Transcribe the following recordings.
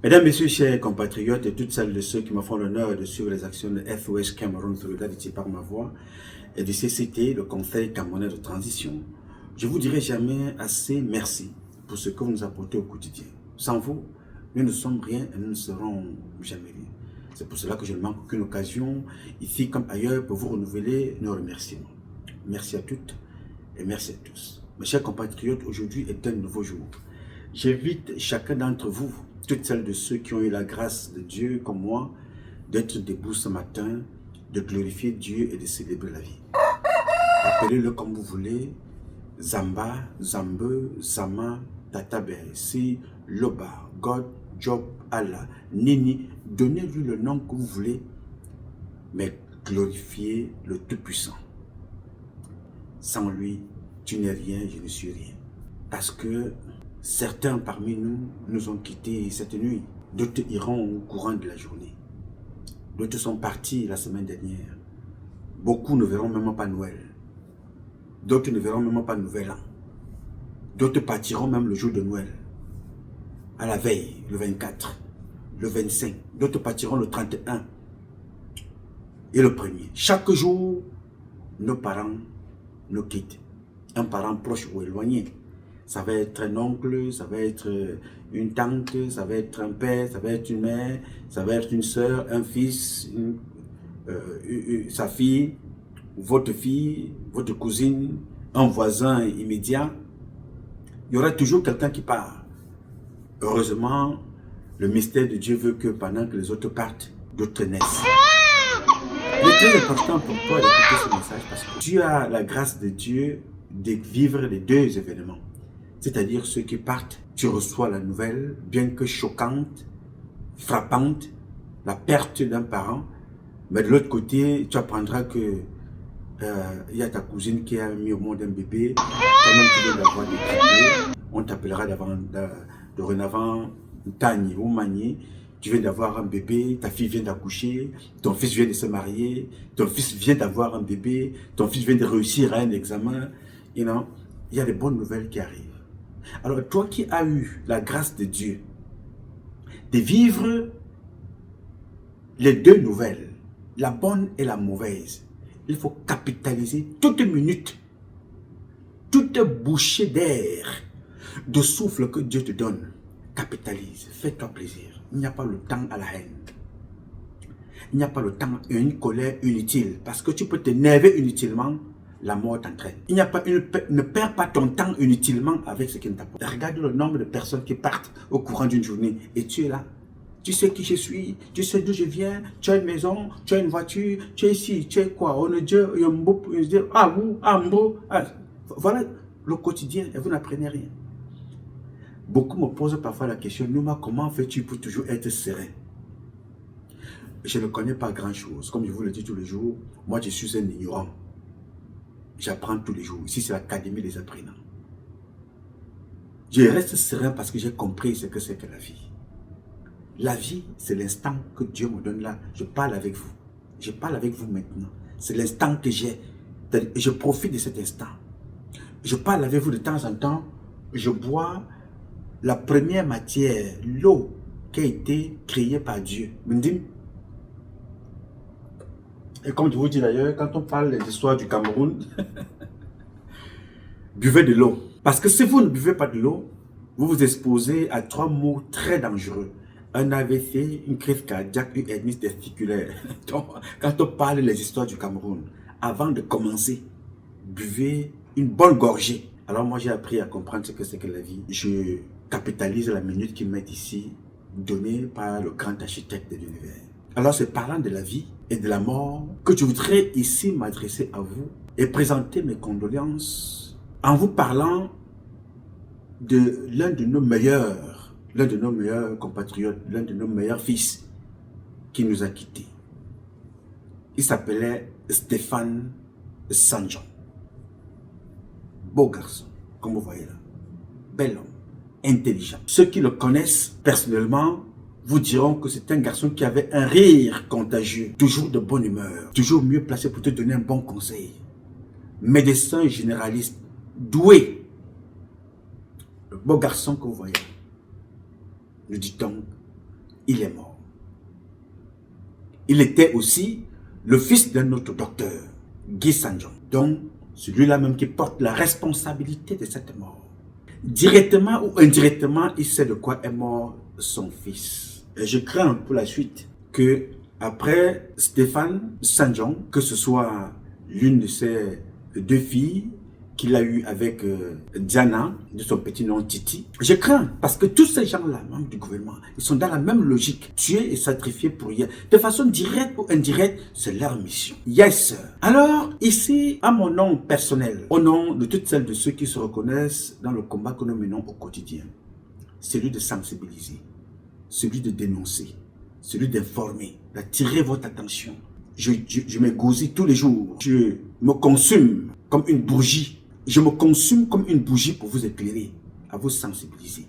Mesdames, Messieurs, chers compatriotes et toutes celles de ceux qui me font l'honneur de suivre les actions de SOS Cameroun Solidarité par ma voix et de CCT, le Conseil camerounais de transition, je vous dirai jamais assez merci pour ce que vous nous apportez au quotidien. Sans vous, nous ne sommes rien et nous ne serons jamais rien. C'est pour cela que je ne manque aucune occasion, ici comme ailleurs, pour vous renouveler nos remerciements. Merci à toutes et merci à tous. Mes chers compatriotes, aujourd'hui est un nouveau jour. J'invite chacun d'entre vous, toutes celles de ceux qui ont eu la grâce de Dieu comme moi, d'être debout ce matin, de glorifier Dieu et de célébrer la vie. Appelez-le comme vous voulez, Zamba, Zambe, Zama, Tata Beresi, Loba, God, Job, Allah, Nini, donnez-lui le nom que vous voulez, mais glorifiez le Tout-Puissant. Sans lui, tu n'es rien, je ne suis rien. Parce que certains parmi nous nous ont quittés cette nuit. D'autres iront au courant de la journée. D'autres sont partis la semaine dernière. Beaucoup ne verront même pas Noël. D'autres ne verront même pas Nouvel An. D'autres partiront même le jour de Noël. À la veille, le 24, le 25. D'autres partiront le 31 et le 1er. Chaque jour, nos parents nous quittent. Un parent proche ou éloigné. Ça va être un oncle, ça va être une tante, ça va être un père, ça va être une mère, ça va être une soeur, un fils, sa fille, votre cousine, un voisin immédiat. Il y aura toujours quelqu'un qui part. Heureusement, le mystère de Dieu veut que pendant que les autres partent, d'autres naissent. Il est très important pour toi d'écouter ce message parce que tu as la grâce de Dieu de vivre les deux événements. C'est-à-dire ceux qui partent, tu reçois la nouvelle, bien que choquante, frappante, la perte d'un parent. Mais de l'autre côté, tu apprendras que y a ta cousine qui a mis au monde un bébé. Toi-même, tu viens d'avoir des bébés. On t'appellera dorénavant Tani ou Mani. Tu viens d'avoir un bébé, ta fille vient d'accoucher, ton fils vient de se marier, ton fils vient d'avoir un bébé, ton fils vient de réussir à un examen. Il y a des bonnes nouvelles qui arrivent. Alors, toi qui as eu la grâce de Dieu de vivre les deux nouvelles, la bonne et la mauvaise, il faut capitaliser toute minute, toute bouchée d'air, de souffle que Dieu te donne. Capitalise, fais-toi plaisir. Il n'y a pas le temps à la haine. Il n'y a pas le temps à une colère inutile, parce que tu peux t'énerver inutilement. La mort t'entraîne. Ne perds pas ton temps inutilement avec ce qui ne t'apporte. Regarde le nombre de personnes qui partent au courant d'une journée et tu es là. Tu sais qui je suis, tu sais d'où je viens, tu as une maison, tu as une voiture, tu es ici, tu es quoi, on est Dieu, voilà le quotidien et vous n'apprenez rien. Beaucoup me posent parfois la question, Nouma, comment fais-tu pour toujours être serein? Je ne connais pas grand-chose. Comme je vous le dis tous les jours, moi je suis un ignorant. J'apprends tous les jours. Ici, c'est l'académie des apprenants. Je reste serein parce que j'ai compris ce que c'est que la vie. La vie, c'est l'instant que Dieu me donne là. Je parle avec vous. Je parle avec vous maintenant. C'est l'instant que j'ai. Je profite de cet instant. Je parle avec vous de temps en temps. Je bois la première matière, l'eau qui a été créée par Dieu. Et comme je vous dis d'ailleurs, quand on parle des histoires du Cameroun, buvez de l'eau. Parce que si vous ne buvez pas de l'eau, vous vous exposez à 3 maux très dangereux. Un AVC, une crise cardiaque, une hernie testiculaire. Donc, quand on parle des histoires du Cameroun, avant de commencer, buvez une bonne gorgée. Alors moi, j'ai appris à comprendre ce que c'est que la vie. Je capitalise la minute qui m'est ici, donnée par le grand architecte de l'univers. Alors c'est parlant de la vie et de la mort que je voudrais ici m'adresser à vous et présenter mes condoléances en vous parlant de l'un de nos meilleurs compatriotes, l'un de nos meilleurs fils qui nous a quittés. Il s'appelait Stéphane Sanjon. Beau garçon, comme vous voyez là. Bel homme, intelligent. Ceux qui le connaissent personnellement vous diront que c'est un garçon qui avait un rire contagieux, toujours de bonne humeur, toujours mieux placé pour te donner un bon conseil. Médecin généraliste, doué. Le beau garçon que vous voyez. Nous dit-on il est mort. Il était aussi le fils d'un autre docteur, Guy Sanjon. Donc, celui-là même qui porte la responsabilité de cette mort. Directement ou indirectement, il sait de quoi est mort son fils. Et je crains pour la suite que après Stéphane Sanjon, que ce soit l'une de ses deux filles qu'il a eu avec Diana, de son petit nom Titi. Je crains, parce que tous ces gens-là, membres du gouvernement, ils sont dans la même logique. Tuer et sacrifier pour rien. De façon directe ou indirecte, c'est leur mission. Yes, sir. Alors, ici, à mon nom personnel, au nom de toutes celles de ceux qui se reconnaissent dans le combat que nous menons au quotidien, celui de sensibiliser, celui de dénoncer, celui d'informer, d'attirer votre attention. Je m'égousille tous les jours. Je me consume comme une bougie. Je me consume comme une bougie pour vous éclairer, à vous sensibiliser.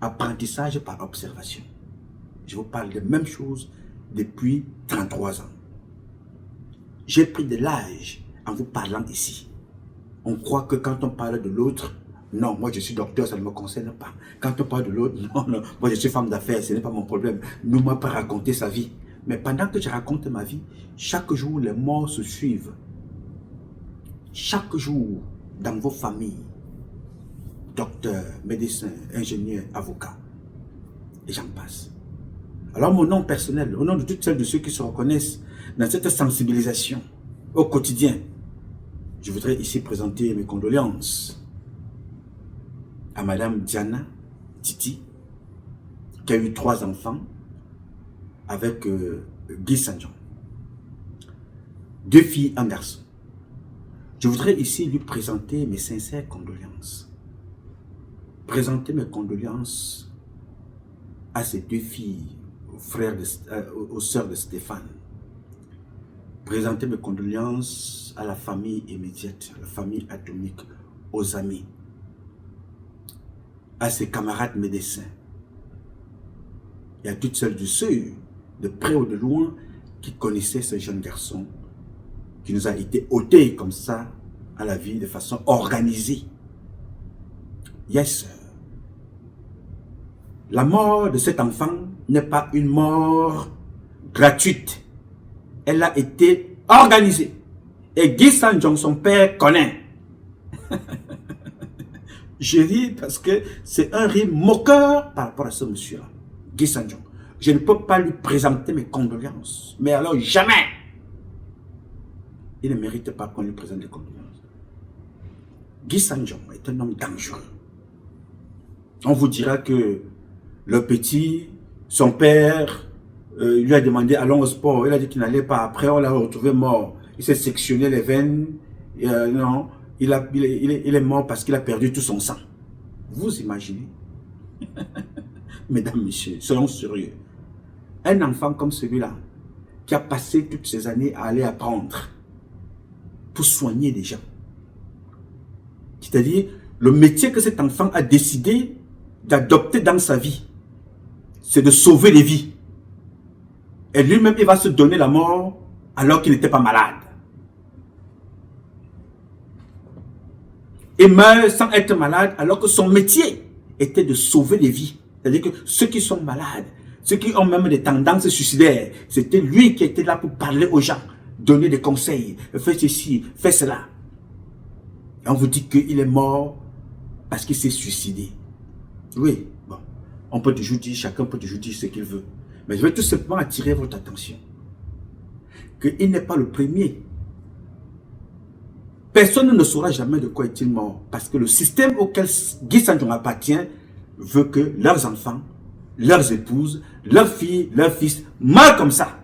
Apprentissage par observation. Je vous parle des mêmes choses depuis 33 ans. J'ai pris de l'âge en vous parlant ici. On croit que quand on parle de l'autre, non, moi je suis docteur, ça ne me concerne pas. Quand on parle de l'autre, non, moi je suis femme d'affaires, ce n'est pas mon problème. Ne m'a pas raconté sa vie. Mais pendant que je raconte ma vie, chaque jour les morts se suivent. Chaque jour, dans vos familles, docteurs, médecins, ingénieurs, avocats, et j'en passe. Alors mon nom personnel, au nom de toutes celles de ceux qui se reconnaissent dans cette sensibilisation au quotidien, je voudrais ici présenter mes condoléances à Madame Diana Titi, qui a eu 3 enfants avec Guy Sanjon. 2 filles, 1 garçon. Je voudrais ici lui présenter mes sincères condoléances. Présenter mes condoléances à ces 2 filles, aux sœurs de Stéphane. Présenter mes condoléances à la famille immédiate, à la famille atomique, aux amis, à ses camarades médecins et à toutes celles de ceux, de près ou de loin, qui connaissaient ce jeune garçon qui nous a été ôté comme ça à la vie de façon organisée. Yes. La mort de cet enfant n'est pas une mort gratuite. Elle a été organisée. Et Guy Sanjon, son père, connaît. Je ris parce que c'est un rire moqueur par rapport à ce monsieur-là, Guy Sanjon. Je ne peux pas lui présenter mes condoléances. Mais alors jamais. Il ne mérite pas qu'on lui présente des condoléances. Guy Sanjon est un homme dangereux. On vous dira que le petit, son père, lui a demandé allons au sport. Il a dit qu'il n'allait pas. Après, on l'a retrouvé mort. Il s'est sectionné les veines. Non, il est mort parce qu'il a perdu tout son sang. Vous imaginez? Mesdames, messieurs, soyons sérieux. Un enfant comme celui-là, qui a passé toutes ces années à aller apprendre pour soigner les gens. C'est-à-dire, le métier que cet enfant a décidé d'adopter dans sa vie, c'est de sauver les vies. Et lui-même, il va se donner la mort alors qu'il n'était pas malade. Il meurt sans être malade alors que son métier était de sauver les vies. C'est-à-dire que ceux qui sont malades, ceux qui ont même des tendances suicidaires, c'était lui qui était là pour parler aux gens, donner des conseils, fais ceci, fais cela. Et on vous dit qu'il est mort parce qu'il s'est suicidé. Oui, bon, on peut toujours dire, chacun peut toujours dire ce qu'il veut. Mais je veux tout simplement attirer votre attention qu'il n'est pas le premier. Personne ne saura jamais de quoi est-il mort. Parce que le système auquel Guy Sanjon appartient veut que leurs enfants, leurs épouses, leurs filles, leurs fils meurent comme ça.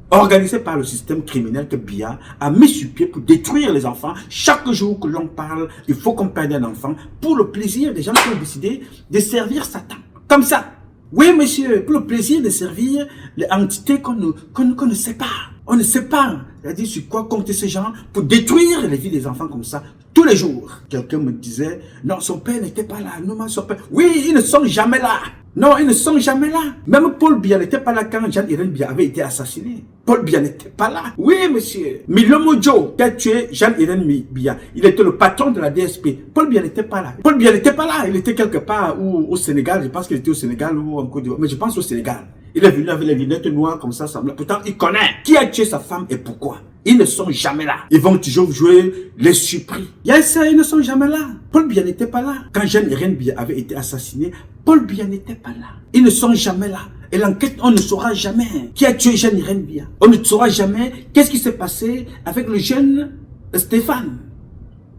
Organisé par le système criminel que Biya a mis sur pied pour détruire les enfants. Chaque jour que l'on parle, il faut qu'on perde un enfant pour le plaisir des gens qui ont décidé de servir Satan. Comme ça. Oui, monsieur, pour le plaisir de servir les entités qu'on ne sait pas. On ne sait pas. C'est-à-dire sur quoi compter ces gens pour détruire les vies des enfants comme ça, tous les jours. Quelqu'un me disait, non, son père n'était pas là. Non, son père. Oui, ils ne sont jamais là. Non, ils ne sont jamais là. Même Paul Biya n'était pas là quand Jean-Irène Biya avait été assassiné. Paul Biya n'était pas là. Oui, monsieur. Milomo Joe, qui a tué Jean-Irène Biya, il était le patron de la DSP. Paul Biya n'était pas là. Paul Biya n'était pas là. Il était quelque part au Sénégal. Je pense qu'il était au Sénégal ou en Côte d'Ivoire. Mais je pense au Sénégal. Il est venu avec les lunettes noires comme ça, semblant. Pourtant, il connaît qui a tué sa femme et pourquoi. Ils ne sont jamais là. Ils vont toujours jouer les surpris. Il y a ça, ils ne sont jamais là. Paul Biya n'était pas là. Quand Jeanne Irène Biya avait été assassinée, Paul Biya n'était pas là. Ils ne sont jamais là. Et l'enquête, on ne saura jamais qui a tué Jeanne Irène Biya. On ne saura jamais qu'est-ce qui s'est passé avec le jeune Stéphane.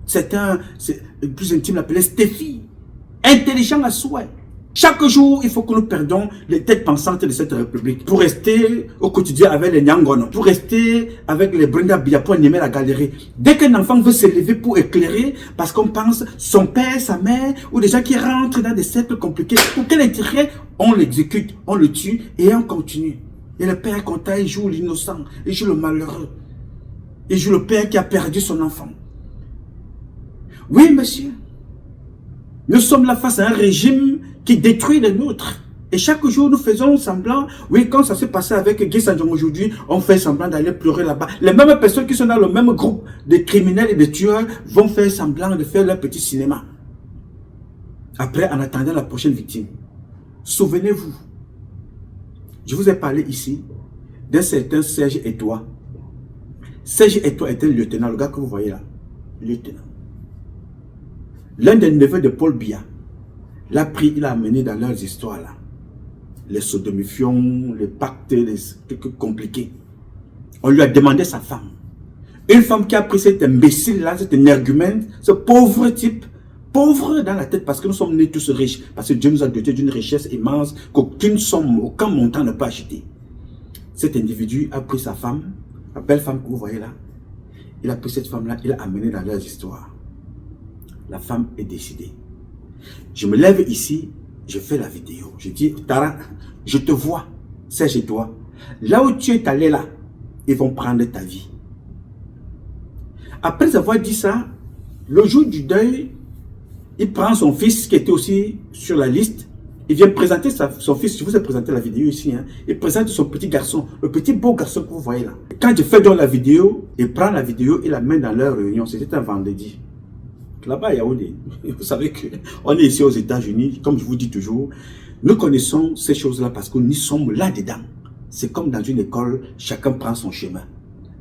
C'est le plus intime l'appelait Stéphie. Intelligent à souhait. Chaque jour, il faut que nous perdons les têtes pensantes de cette république pour rester au quotidien avec les Nyangono, pour rester avec les Brenda Biya, pour animer la galerie. Dès qu'un enfant veut se lever pour éclairer, parce qu'on pense son père, sa mère, ou des gens qui rentrent dans des cercles compliqués, pour quel intérêt on l'exécute, on le tue et on continue. Et le père content, il joue l'innocent, il joue le malheureux, il joue le père qui a perdu son enfant. Oui, monsieur, nous sommes là face à un régime qui détruit les nôtres. Et chaque jour, nous faisons semblant. Oui, quand ça s'est passé avec Guy Sanjong aujourd'hui, on fait semblant d'aller pleurer là-bas. Les mêmes personnes qui sont dans le même groupe de criminels et de tueurs vont faire semblant de faire leur petit cinéma. Après, en attendant la prochaine victime, souvenez-vous, je vous ai parlé ici d'un certain Serge Eto'o. Serge Eto'o était le lieutenant, le gars que vous voyez là. Lieutenant. L'un des neveux de Paul Biya l'a pris, il l'a amené dans leurs histoires là. Les sodomifions, les pactes, les trucs compliqués. On lui a demandé sa femme. Une femme qui a pris cet imbécile là, cet énergumène, ce pauvre type, pauvre dans la tête parce que nous sommes nés tous riches. Parce que Dieu nous a dotés d'une richesse immense qu'aucune somme, aucun montant ne peut acheter. Cet individu a pris sa femme, la belle femme que vous voyez là. Il a pris cette femme là, il l'a amenée dans leurs histoires. La femme est décidée. Je me lève ici, je fais la vidéo. Je dis, Tara, je te vois, c'est chez toi. Là où tu es allé là, ils vont prendre ta vie. Après avoir dit ça, le jour du deuil, il prend son fils qui était aussi sur la liste. Il vient présenter son fils. Je vous ai présenté la vidéo ici. Hein. Il présente son petit garçon, le petit beau garçon que vous voyez là. Quand je fais donc la vidéo, il prend la vidéo, il la met dans leur réunion. C'était un vendredi. Là-bas, à Yaoundé, vous savez qu'on est ici aux États-Unis, comme je vous dis toujours, nous connaissons ces choses-là parce que nous sommes là-dedans. C'est comme dans une école, chacun prend son chemin.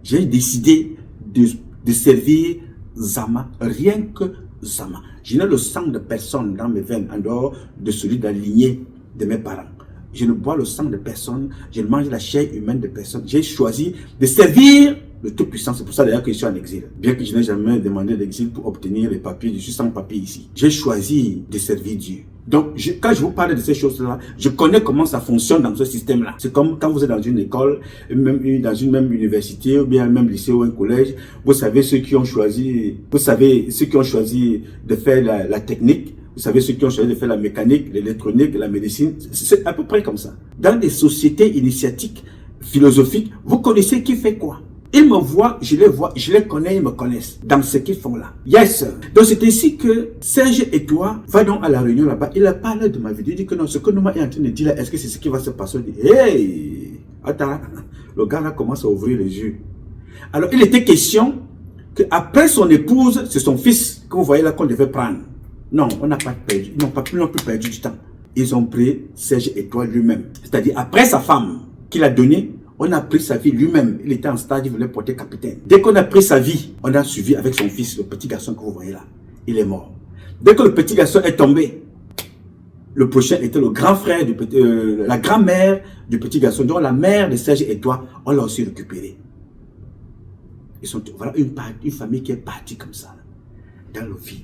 J'ai décidé de servir Zama, rien que Zama. Je n'ai le sang de personne dans mes veines, en dehors de celui de la lignée de mes parents. Je ne bois le sang de personne, je ne mange la chair humaine de personne. J'ai choisi de servir le Tout-Puissant. C'est pour ça d'ailleurs que je suis en exil. Bien que je n'ai jamais demandé l'exil pour obtenir les papiers, je suis sans papier ici. J'ai choisi de servir Dieu. Donc, quand je vous parle de ces choses-là, je connais comment ça fonctionne dans ce système-là. C'est comme quand vous êtes dans une école, même dans une même université, ou bien même lycée ou un collège, vous savez ceux qui ont choisi, de faire la technique, vous savez ceux qui ont choisi de faire la mécanique, l'électronique, la médecine. C'est à peu près comme ça. Dans des sociétés initiatiques, philosophiques, vous connaissez qui fait quoi. Ils me voient, je les vois, je les connais, ils me connaissent dans ce qu'ils font là. Yes. Donc c'est ainsi que Serge Eto'o va donc à la réunion là-bas. Il a parlé de ma vidéo. Il dit que non, ce que nous est en train de dire là, est-ce que c'est ce qui va se passer? Il dit, hey, attends, le gars là commence à ouvrir les yeux. Alors il était question qu'après son épouse, c'est son fils que vous voyez là qu'on devait prendre. Non, on n'a pas perdu, ils n'ont plus perdu du temps. Ils ont pris Serge Eto'o lui-même. C'est-à-dire après sa femme qu'il a donnée, on a pris sa vie lui-même. Il était en stage, il voulait porter capitaine. Dès qu'on a pris sa vie, on a suivi avec son fils, le petit garçon que vous voyez là. Il est mort. Dès que le petit garçon est tombé, le prochain était le grand frère, la grand-mère du petit garçon. Donc la mère de Serge Eto'o, on l'a aussi récupéré. Voilà une famille qui est partie comme ça, dans le vide.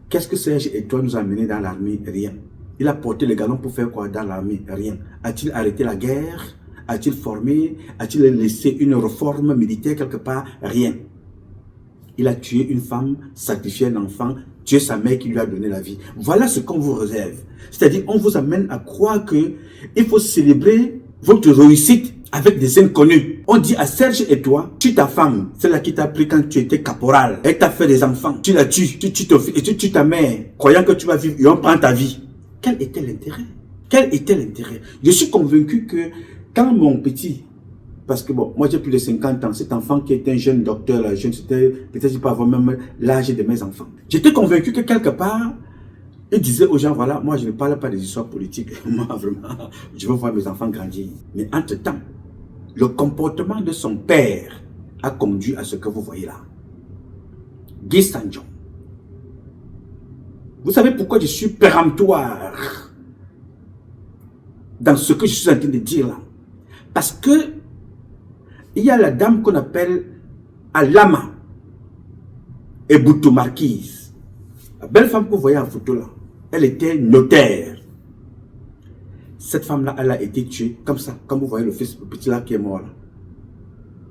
Qu'est-ce que Serge Eto'o nous a amené dans l'armée? Rien. Il a porté le galon pour faire quoi dans l'armée? Rien. A-t-il arrêté la guerre? A-t-il formé? A-t-il laissé une réforme militaire quelque part? Rien. Il a tué une femme, sacrifié un enfant, tué sa mère qui lui a donné la vie. Voilà ce qu'on vous réserve. C'est-à-dire, on vous amène à croire que il faut célébrer votre réussite avec des inconnus. On dit à Serge Eto'o, tue ta femme, celle-là qui t'a pris quand tu étais caporal. Elle t'a fait des enfants. Tu la tues, tu tues ta mère, croyant que tu vas vivre et on prend ta vie. Quel était l'intérêt? Quel était l'intérêt? Je suis convaincu que quand mon petit, parce que bon, moi j'ai plus de 50 ans, cet enfant qui est un jeune docteur, peut-être pas avoir même l'âge de mes enfants. J'étais convaincu que quelque part, Il disait aux gens, voilà, moi je ne parle pas des histoires politiques. Moi, vraiment, je veux voir mes enfants grandir. Mais entre-temps, le comportement de son père a conduit à ce que vous voyez là. Guy Sanjon. Vous savez pourquoi je suis péremptoire dans ce que je suis en train de dire là? Parce que il y a la dame qu'on appelle Alama et Boutou Marquise. La belle femme que vous voyez en photo là, elle était notaire. Cette femme-là, elle a été tuée comme ça, comme vous voyez le fils, le petit là qui est mort là.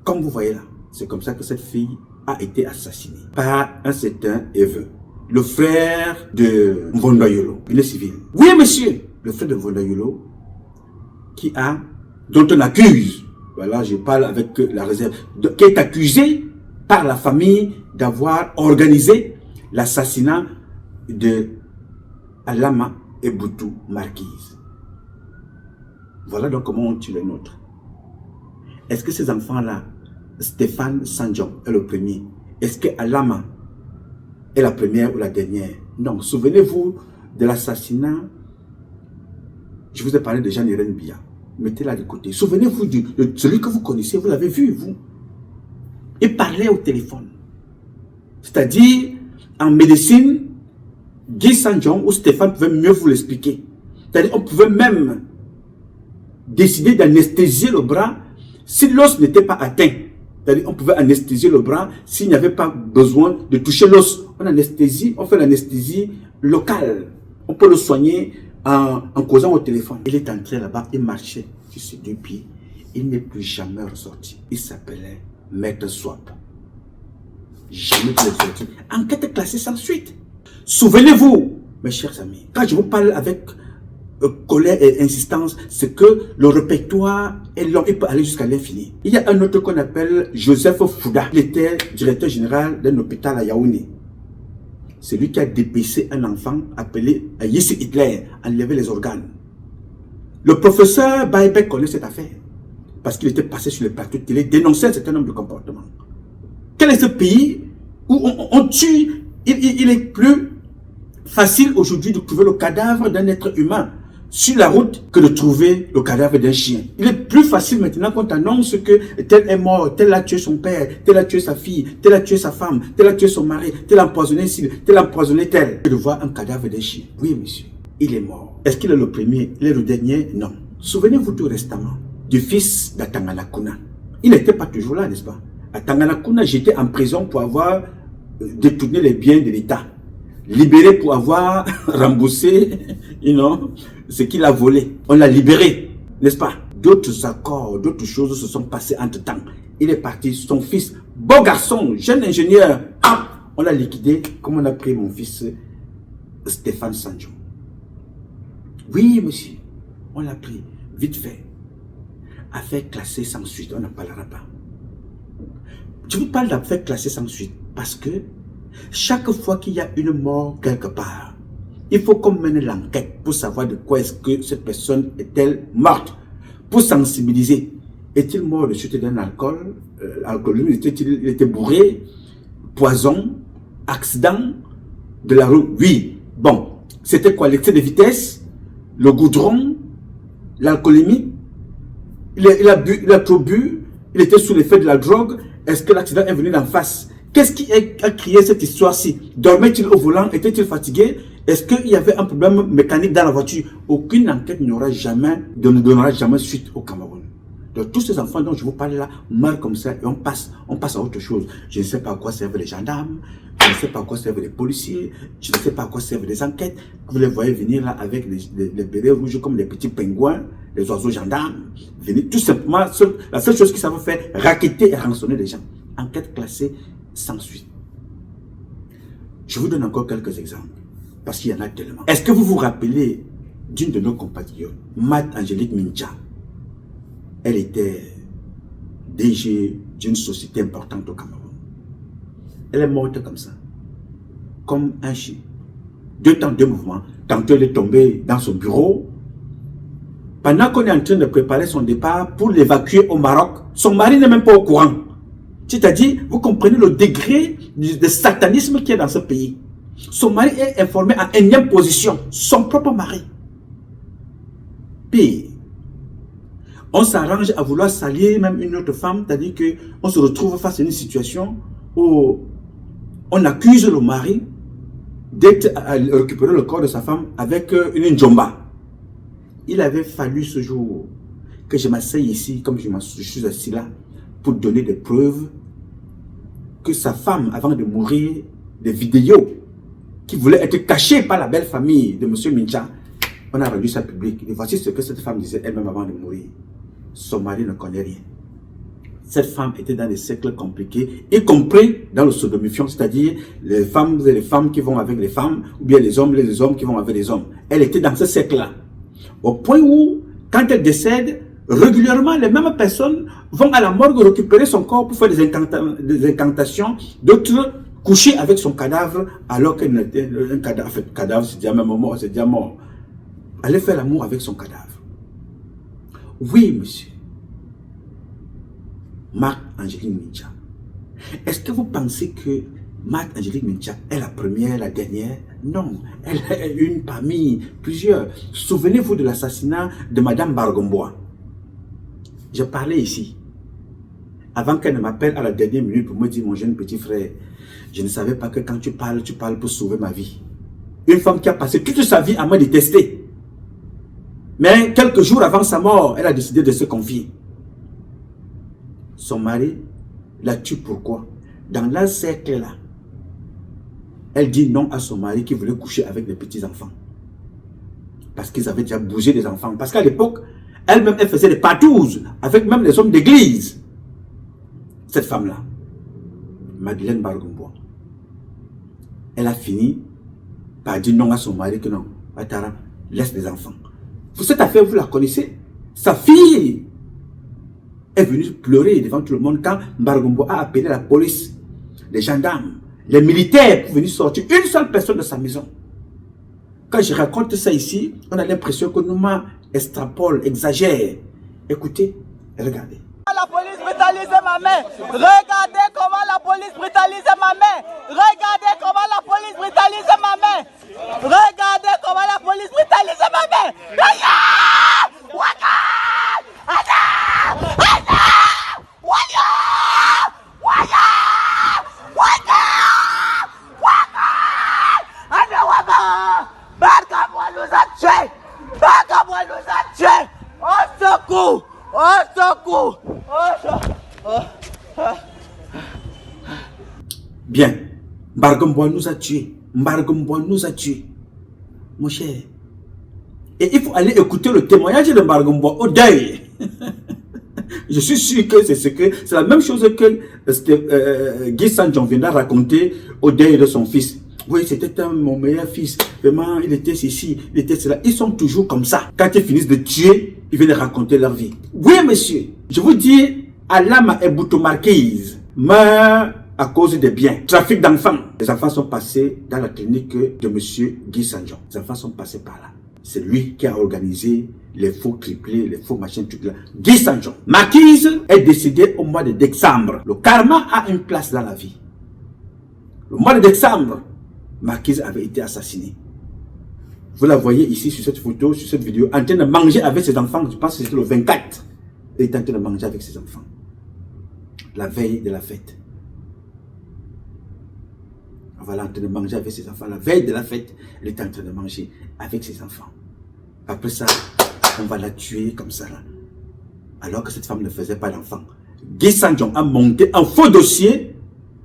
Comme vous voyez là, c'est comme ça que cette fille a été assassinée par un certain Eve, le frère de Mvondayolo. Il est civil. Oui, monsieur, le frère de Mvondayolo, dont on accuse, voilà, je parle avec la réserve, qui est accusé par la famille d'avoir organisé l'assassinat de Alama et Boutou Marquise. Voilà donc comment on tue les nôtres. Est-ce que ces enfants-là, Stéphane Sanjon est le premier? Est-ce que Alama est la première ou la dernière? Non, souvenez-vous de l'assassinat. Je vous ai parlé de Jean-Irène Bia. Mettez-la de côté. Souvenez-vous de celui que vous connaissez, vous l'avez vu, vous. Il parlait au téléphone. C'est-à-dire, en médecine, Guy Sanjon ou Stéphane pouvaient mieux vous l'expliquer. C'est-à-dire, on pouvait même décider d'anesthésier le bras si l'os n'était pas atteint. C'est-à-dire, on pouvait anesthésier le bras s'il n'y avait pas besoin de toucher l'os. On fait l'anesthésie locale. On peut le soigner en causant au téléphone. Il est entré là-bas, il marchait sur ses deux pieds. Il n'est plus jamais ressorti. Il s'appelait Maître Swap. Jamais plus ressorti. Enquête classée sans suite. Souvenez-vous, mes chers amis, quand je vous parle avec colère et insistance, c'est que le répertoire est long, il peut aller jusqu'à l'infini. Il y a un autre qu'on appelle Joseph Fouda. Il était directeur général d'un hôpital à Yaoundé. C'est lui qui a dépecé un enfant appelé Yessi Hitler, enlevé les organes. Le professeur Baïbek connaît cette affaire parce qu'il était passé sur les plateaux de télé, dénonçait un certain nombre de comportements. Quel est ce pays où on tue? Il est plus facile aujourd'hui de trouver le cadavre d'un être humain sur la route que de trouver le cadavre d'un chien. Il est plus facile maintenant qu'on t'annonce que tel est mort, tel a tué son père, tel a tué sa fille, tel a tué sa femme, tel a tué son mari, tel a empoisonné ci, tel a empoisonné tel. De voir un cadavre d'un chien. Oui, monsieur, il est mort. Est-ce qu'il est le premier? Il est le dernier? Non. Souvenez-vous tout récemment du fils d'Atanganakuna. Il n'était pas toujours là, n'est-ce pas? Atanganakuna, j'étais en prison pour avoir détourné les biens de l'État. Libéré pour avoir remboursé, ce qu'il a volé. On l'a libéré, n'est-ce pas? D'autres accords, d'autres choses se sont passées entre temps. Il est parti, son fils, beau garçon, jeune ingénieur, on l'a liquidé. Comme on a pris mon fils Stéphane Sanjon. Oui, monsieur, on l'a pris, vite fait. Affaire classée sans suite, on n'en parlera pas. Je vous parle d'affaire classée sans suite parce que chaque fois qu'il y a une mort quelque part, il faut qu'on mène l'enquête pour savoir de quoi est-ce que cette personne est-elle morte. Pour sensibiliser. Est-il mort de suite d'un alcool? Alcoolisme, il était bourré, poison, accident de la route? Oui. Bon, c'était quoi? L'excès de vitesse, le goudron, l'alcoolémie? Il a trop bu, il était sous l'effet de la drogue. Est-ce que l'accident est venu d'en face? Qu'est-ce qui a créé cette histoire-ci? Dormait-il au volant? Était-il fatigué? Est-ce qu'il y avait un problème mécanique dans la voiture? Aucune enquête ne donnera jamais suite au Cameroun. Donc tous ces enfants dont je vous parle là meurent comme ça et on passe à autre chose. Je ne sais pas à quoi servent les gendarmes, je ne sais pas à quoi servent les policiers, je ne sais pas à quoi servent les enquêtes. Vous les voyez venir là avec les bérets rouges comme les petits pingouins, les oiseaux gendarmes. Venir tout simplement, la seule chose qu'ils savent faire, racketter et rançonner les gens. Enquête classée sans suite. Je vous donne encore quelques exemples, parce qu'il y en a tellement. Est-ce que vous vous rappelez d'une de nos compatriotes, Mat Angélique Mincha? Elle était DG d'une société importante au Cameroun. Elle est morte comme ça, comme un chien. Deux temps, deux mouvements. Tantôt elle est tombée dans son bureau. Pendant qu'on est en train de préparer son départ pour l'évacuer au Maroc, son mari n'est même pas au courant. C'est-à-dire, vous comprenez le degré de satanisme qu'il y a dans ce pays. Son mari est informé en énième position. Son propre mari. Pire. On s'arrange à vouloir salir même une autre femme, c'est-à-dire qu'on se retrouve face à une situation où on accuse le mari d'être à récupérer le corps de sa femme avec une njomba. Il avait fallu ce jour que je m'asseye ici, comme je suis assis là, pour donner des preuves que sa femme, avant de mourir, des vidéos qui voulaient être cachées par la belle famille de M. Mincha, on a rendu ça public. Et voici ce que cette femme disait elle-même avant de mourir. Son mari ne connaît rien. Cette femme était dans des cercles compliqués, y compris dans le sodomifiant, c'est-à-dire les femmes et les femmes qui vont avec les femmes, ou bien les hommes qui vont avec les hommes. Elle était dans ce cercle-là. Au point où, quand elle décède, régulièrement, les mêmes personnes vont à la morgue récupérer son corps pour faire des incantations, d'autres coucher avec son cadavre, alors qu'elle n'était un cadavre. En fait, cadavre, c'est déjà même mort, c'est déjà mort. Aller faire l'amour avec son cadavre. Oui, monsieur. Marc-Angélique Mincha. Est-ce que vous pensez que Marc-Angélique Mincha est la première, la dernière? Non, elle est une parmi plusieurs. Souvenez-vous de l'assassinat de Madame Bargombois. Je parlais ici. Avant qu'elle ne m'appelle à la dernière minute pour me dire, mon jeune petit frère, je ne savais pas que quand tu parles pour sauver ma vie. Une femme qui a passé toute sa vie à me détester. Mais quelques jours avant sa mort, elle a décidé de se confier. Son mari la tue pourquoi? Dans la cercle-là, elle dit non à son mari qui voulait coucher avec des petits-enfants. Parce qu'ils avaient déjà bougé des enfants. Parce qu'à l'époque, elle-même, elle faisait des patouzes avec même les hommes d'église. Cette femme-là, Madeleine Bargombois, elle a fini par dire non à son mari que non, Atara, laisse les enfants. Cette affaire, vous la connaissez. Sa fille est venue pleurer devant tout le monde quand Bargombois a appelé la police, les gendarmes, les militaires pour venir sortir une seule personne de sa maison. Quand je raconte ça ici, on a l'impression que nous extrapole, exagère. Écoutez, regardez. La police brutalise ma mère. Regardez comment la police brutalise ma mère. Regardez comment la police brutalise ma mère. Regardez comment la police brutalise ma mère. Bargombois nous a tués. Bargombois nous a tués. Au secours. Au secours. Bien, Bargombois nous a tués. Bargombois nous a tués. Mon cher. Et il faut aller écouter le témoignage de Bargombois au deuil. Je suis sûr que c'est la même chose que Guy Sanjon viendra raconter au deuil de son fils. Oui, c'était mon meilleur fils. Vraiment, il était ceci, il était cela. Ils sont toujours comme ça. Quand ils finissent de tuer, ils viennent raconter leur vie. Oui, monsieur. Je vous dis, Alama et Boutou-Marquise meurt à cause des biens. Trafic d'enfants. Les enfants sont passés dans la clinique de monsieur Guy Sanjon. Les enfants sont passés par là. C'est lui qui a organisé les faux triplés, les faux machins, tout là. Guy Sanjon. Marquise est décédée au mois de décembre. Le karma a une place dans la vie. Le mois de décembre, Marquise avait été assassinée. Vous la voyez ici sur cette photo, sur cette vidéo, en train de manger avec ses enfants. Je pense que c'était le 24. Elle est en train de manger avec ses enfants. La veille de la fête. Voilà, en train de manger avec ses enfants. La veille de la fête, elle est en train de manger avec ses enfants. Après ça, on va la tuer comme ça là. Alors que cette femme ne faisait pas d'enfant. Guy Sanjon a monté un faux dossier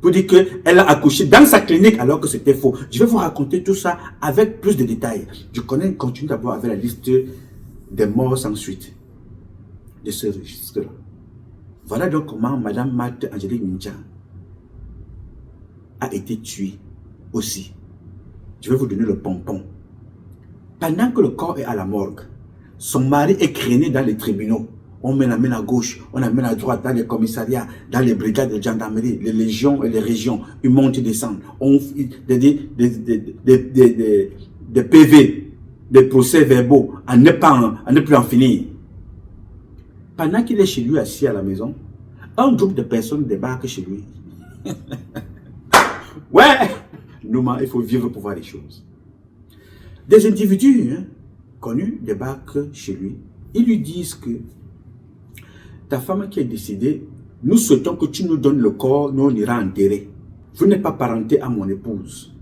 pour dire qu'elle a accouché dans sa clinique alors que c'était faux. Je vais vous raconter tout ça avec plus de détails. Je continue d'abord avec la liste des morts sans suite de ce registre-là. Voilà donc comment Madame Marc-Angélique Mincha a été tuée aussi. Je vais vous donner le pompon. Pendant que le corps est à la morgue, son mari est traîné dans les tribunaux. On met la main à gauche, on la main à droite dans les commissariats, dans les brigades de gendarmerie, les légions et les régions. Ils montent et descendent. On des PV, des procès verbaux, à ne plus en finir. Pendant qu'il est chez lui assis à la maison, un groupe de personnes débarque chez lui. Ouais, Nouma, il faut vivre pour voir les choses. Des individus connus débarquent chez lui. Ils lui disent que ta femme qui est décédée, nous souhaitons que tu nous donnes le corps, nous on ira enterrer. Vous n'êtes pas parenté à mon épouse.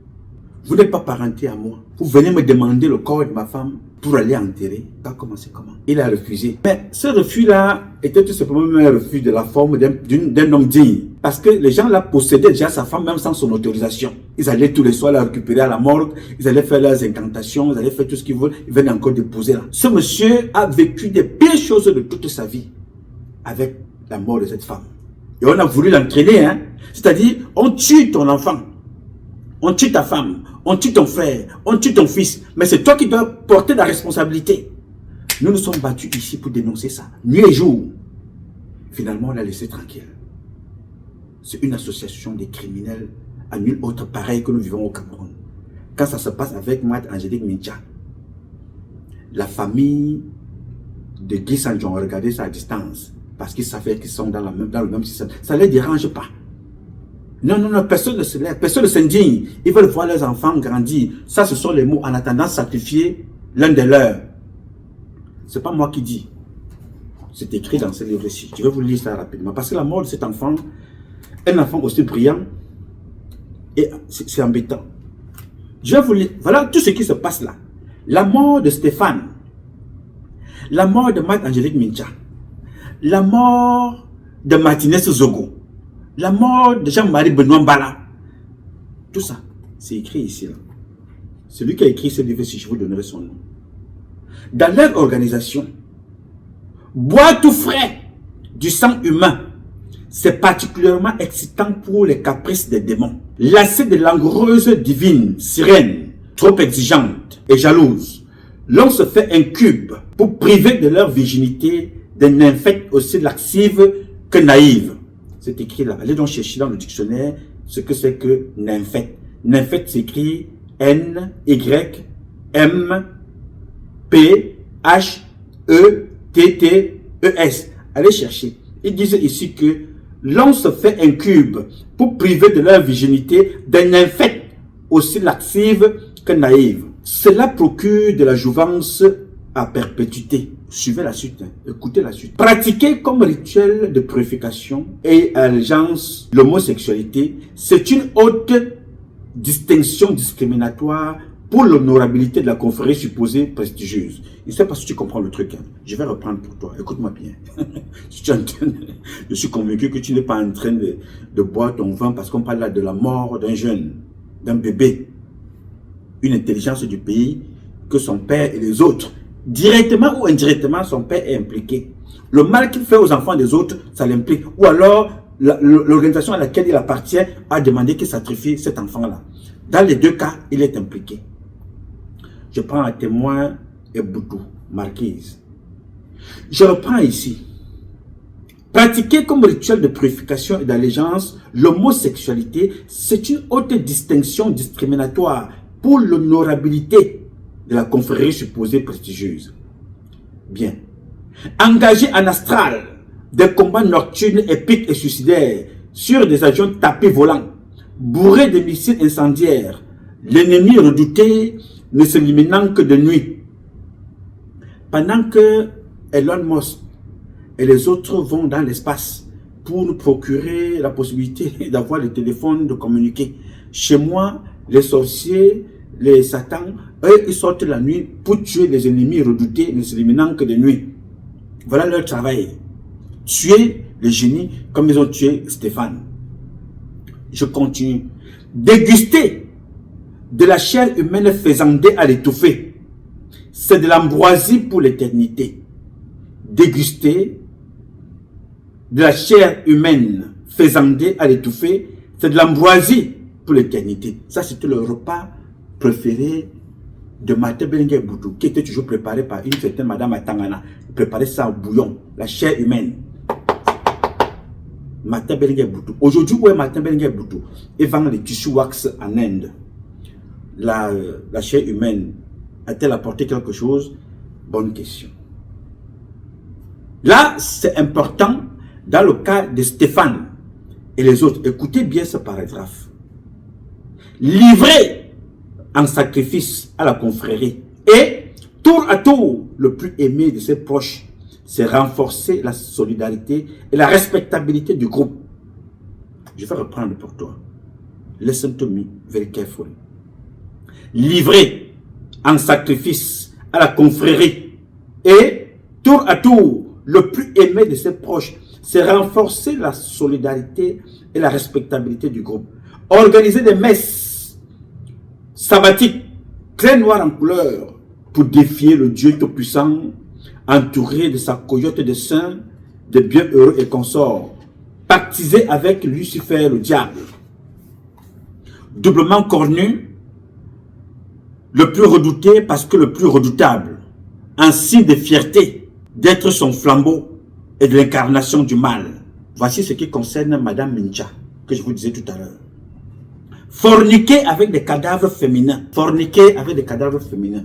Vous n'êtes pas parenté à moi. Vous venez me demander le corps de ma femme pour aller enterrer. Ça a commencé comment? Il a refusé. Mais ce refus-là était tout simplement un refus de la forme d'un homme digne. Parce que les gens là possédaient déjà sa femme même sans son autorisation. Ils allaient tous les soirs la récupérer à la morgue. Ils allaient faire leurs incantations. Ils allaient faire tout ce qu'ils veulent. Ils venaient encore déposer là. Ce monsieur a vécu des pires choses de toute sa vie avec la mort de cette femme. Et on a voulu l'entraîner. C'est-à-dire, on tue ton enfant. On tue ta femme, on tue ton frère, on tue ton fils. Mais c'est toi qui dois porter la responsabilité. Nous nous sommes battus ici pour dénoncer ça, nuit et jour. Finalement, on l'a laissé tranquille. C'est une association des criminels à nul autre pareil que nous vivons au Cameroun. Quand ça se passe avec Mme Angélique Mincha, la famille de Guy Sanjon regardait ça à distance parce qu'ils savaient qu'ils sont dans le même système. Ça ne les dérange pas. Non, personne ne se lève, personne ne s'indigne. Ils veulent voir leurs enfants grandir. Ça, ce sont les mots en attendant sacrifier l'un des leurs. Ce n'est pas moi qui dis. C'est écrit dans ce livre-ci. Je vais vous lire ça rapidement. Parce que la mort de cet enfant, un enfant aussi brillant, et c'est embêtant. Je vais vous lire. Voilà tout ce qui se passe là. La mort de Stéphane. La mort de Mme Angélique Mincha. La mort de Martinez Zogo. La mort de Jean-Marie Benoît Mbala. Tout ça, c'est écrit ici. Là. Celui qui a écrit ce livre, si je vous donnerai son nom. Dans leur organisation, boire tout frais du sang humain, c'est particulièrement excitant pour les caprices des démons. Lassés de langoureuses divines, sirènes, trop exigeantes et jalouses, l'on se fait un cube pour priver de leur virginité des nymphètes aussi laxives que naïves. C'est écrit là. Allez donc chercher dans le dictionnaire ce que c'est que nymphète. Nymphète s'écrit N-Y-M-P-H-E-T-T-E-S. Allez chercher. Ils disent ici que l'on se fait un cube pour priver de leur virginité des nymphètes aussi laxives que naïves. Cela procure de la jouvence à perpétuité. Suivez la suite, écoutez la suite. Pratiquer comme rituel de purification et allégeance l'homosexualité, c'est une haute distinction discriminatoire pour l'honorabilité de la confrérie supposée prestigieuse. Je ne sais pas si tu comprends le truc. Je vais reprendre pour toi. Écoute-moi bien. Je suis convaincu que tu n'es pas en train de boire ton vin parce qu'on parle là de la mort d'un jeune, d'un bébé. Une intelligence du pays que son père et les autres, directement ou indirectement, son père est impliqué. Le mal qu'il fait aux enfants des autres, ça l'implique. Ou alors, l'organisation à laquelle il appartient a demandé qu'il sacrifie cet enfant-là. Dans les deux cas, il est impliqué. Je prends à témoin Eboutou, Marquise. Je reprends ici. Pratiquer comme rituel de purification et d'allégeance l'homosexualité, c'est une haute distinction discriminatoire pour l'honorabilité de la confrérie supposée prestigieuse. Bien. Engager en astral des combats nocturnes épiques et suicidaires sur des avions tapis volants, bourrés de missiles incendiaires, l'ennemi redouté ne s'éliminant que de nuit. Pendant que Elon Musk et les autres vont dans l'espace pour nous procurer la possibilité d'avoir le téléphone, de communiquer. Chez moi, les sorciers, les satans, eux, ils sortent la nuit pour tuer les ennemis redoutés ne s'éliminant que de nuit. Voilà leur travail. Tuer les génies comme ils ont tué Stéphane. Je continue. Déguster de la chair humaine faisandée à l'étouffer, c'est de l'ambroisie pour l'éternité. Déguster de la chair humaine faisandée à l'étouffer, c'est de l'ambroisie pour l'éternité. Ça, c'était le repas préféré de Martin Bellinger Boutou, qui était toujours préparé par une certaine Madame Atangana. Il préparait ça au bouillon, la chair humaine. Martin Bellinger Boutou. Aujourd'hui, où est Martin Bellinger Boutou? Il vend les tissus wax en Inde. La chair humaine, a-t-elle apporté quelque chose? Bonne question. Là, c'est important dans le cas de Stéphane et les autres. Écoutez bien ce paragraphe. livré en sacrifice à la confrérie. Et tour à tour, le plus aimé de ses proches, c'est renforcer la solidarité et la respectabilité du groupe. Je vais reprendre pour toi. Listen to me very carefully. Livré en sacrifice à la confrérie. Et tour à tour, le plus aimé de ses proches, c'est renforcer la solidarité et la respectabilité du groupe. Organiser des messes sabbatiques très noires en couleur pour défier le Dieu Tout-Puissant, entouré de sa cohorte de saints, de bienheureux et consorts, pactisé avec Lucifer le diable. Doublement cornu, le plus redouté parce que le plus redoutable, un signe de fierté d'être son flambeau et de l'incarnation du mal. Voici ce qui concerne Madame Mincha, que je vous disais tout à l'heure. Forniquer avec des cadavres féminins. Forniquer avec des cadavres féminins.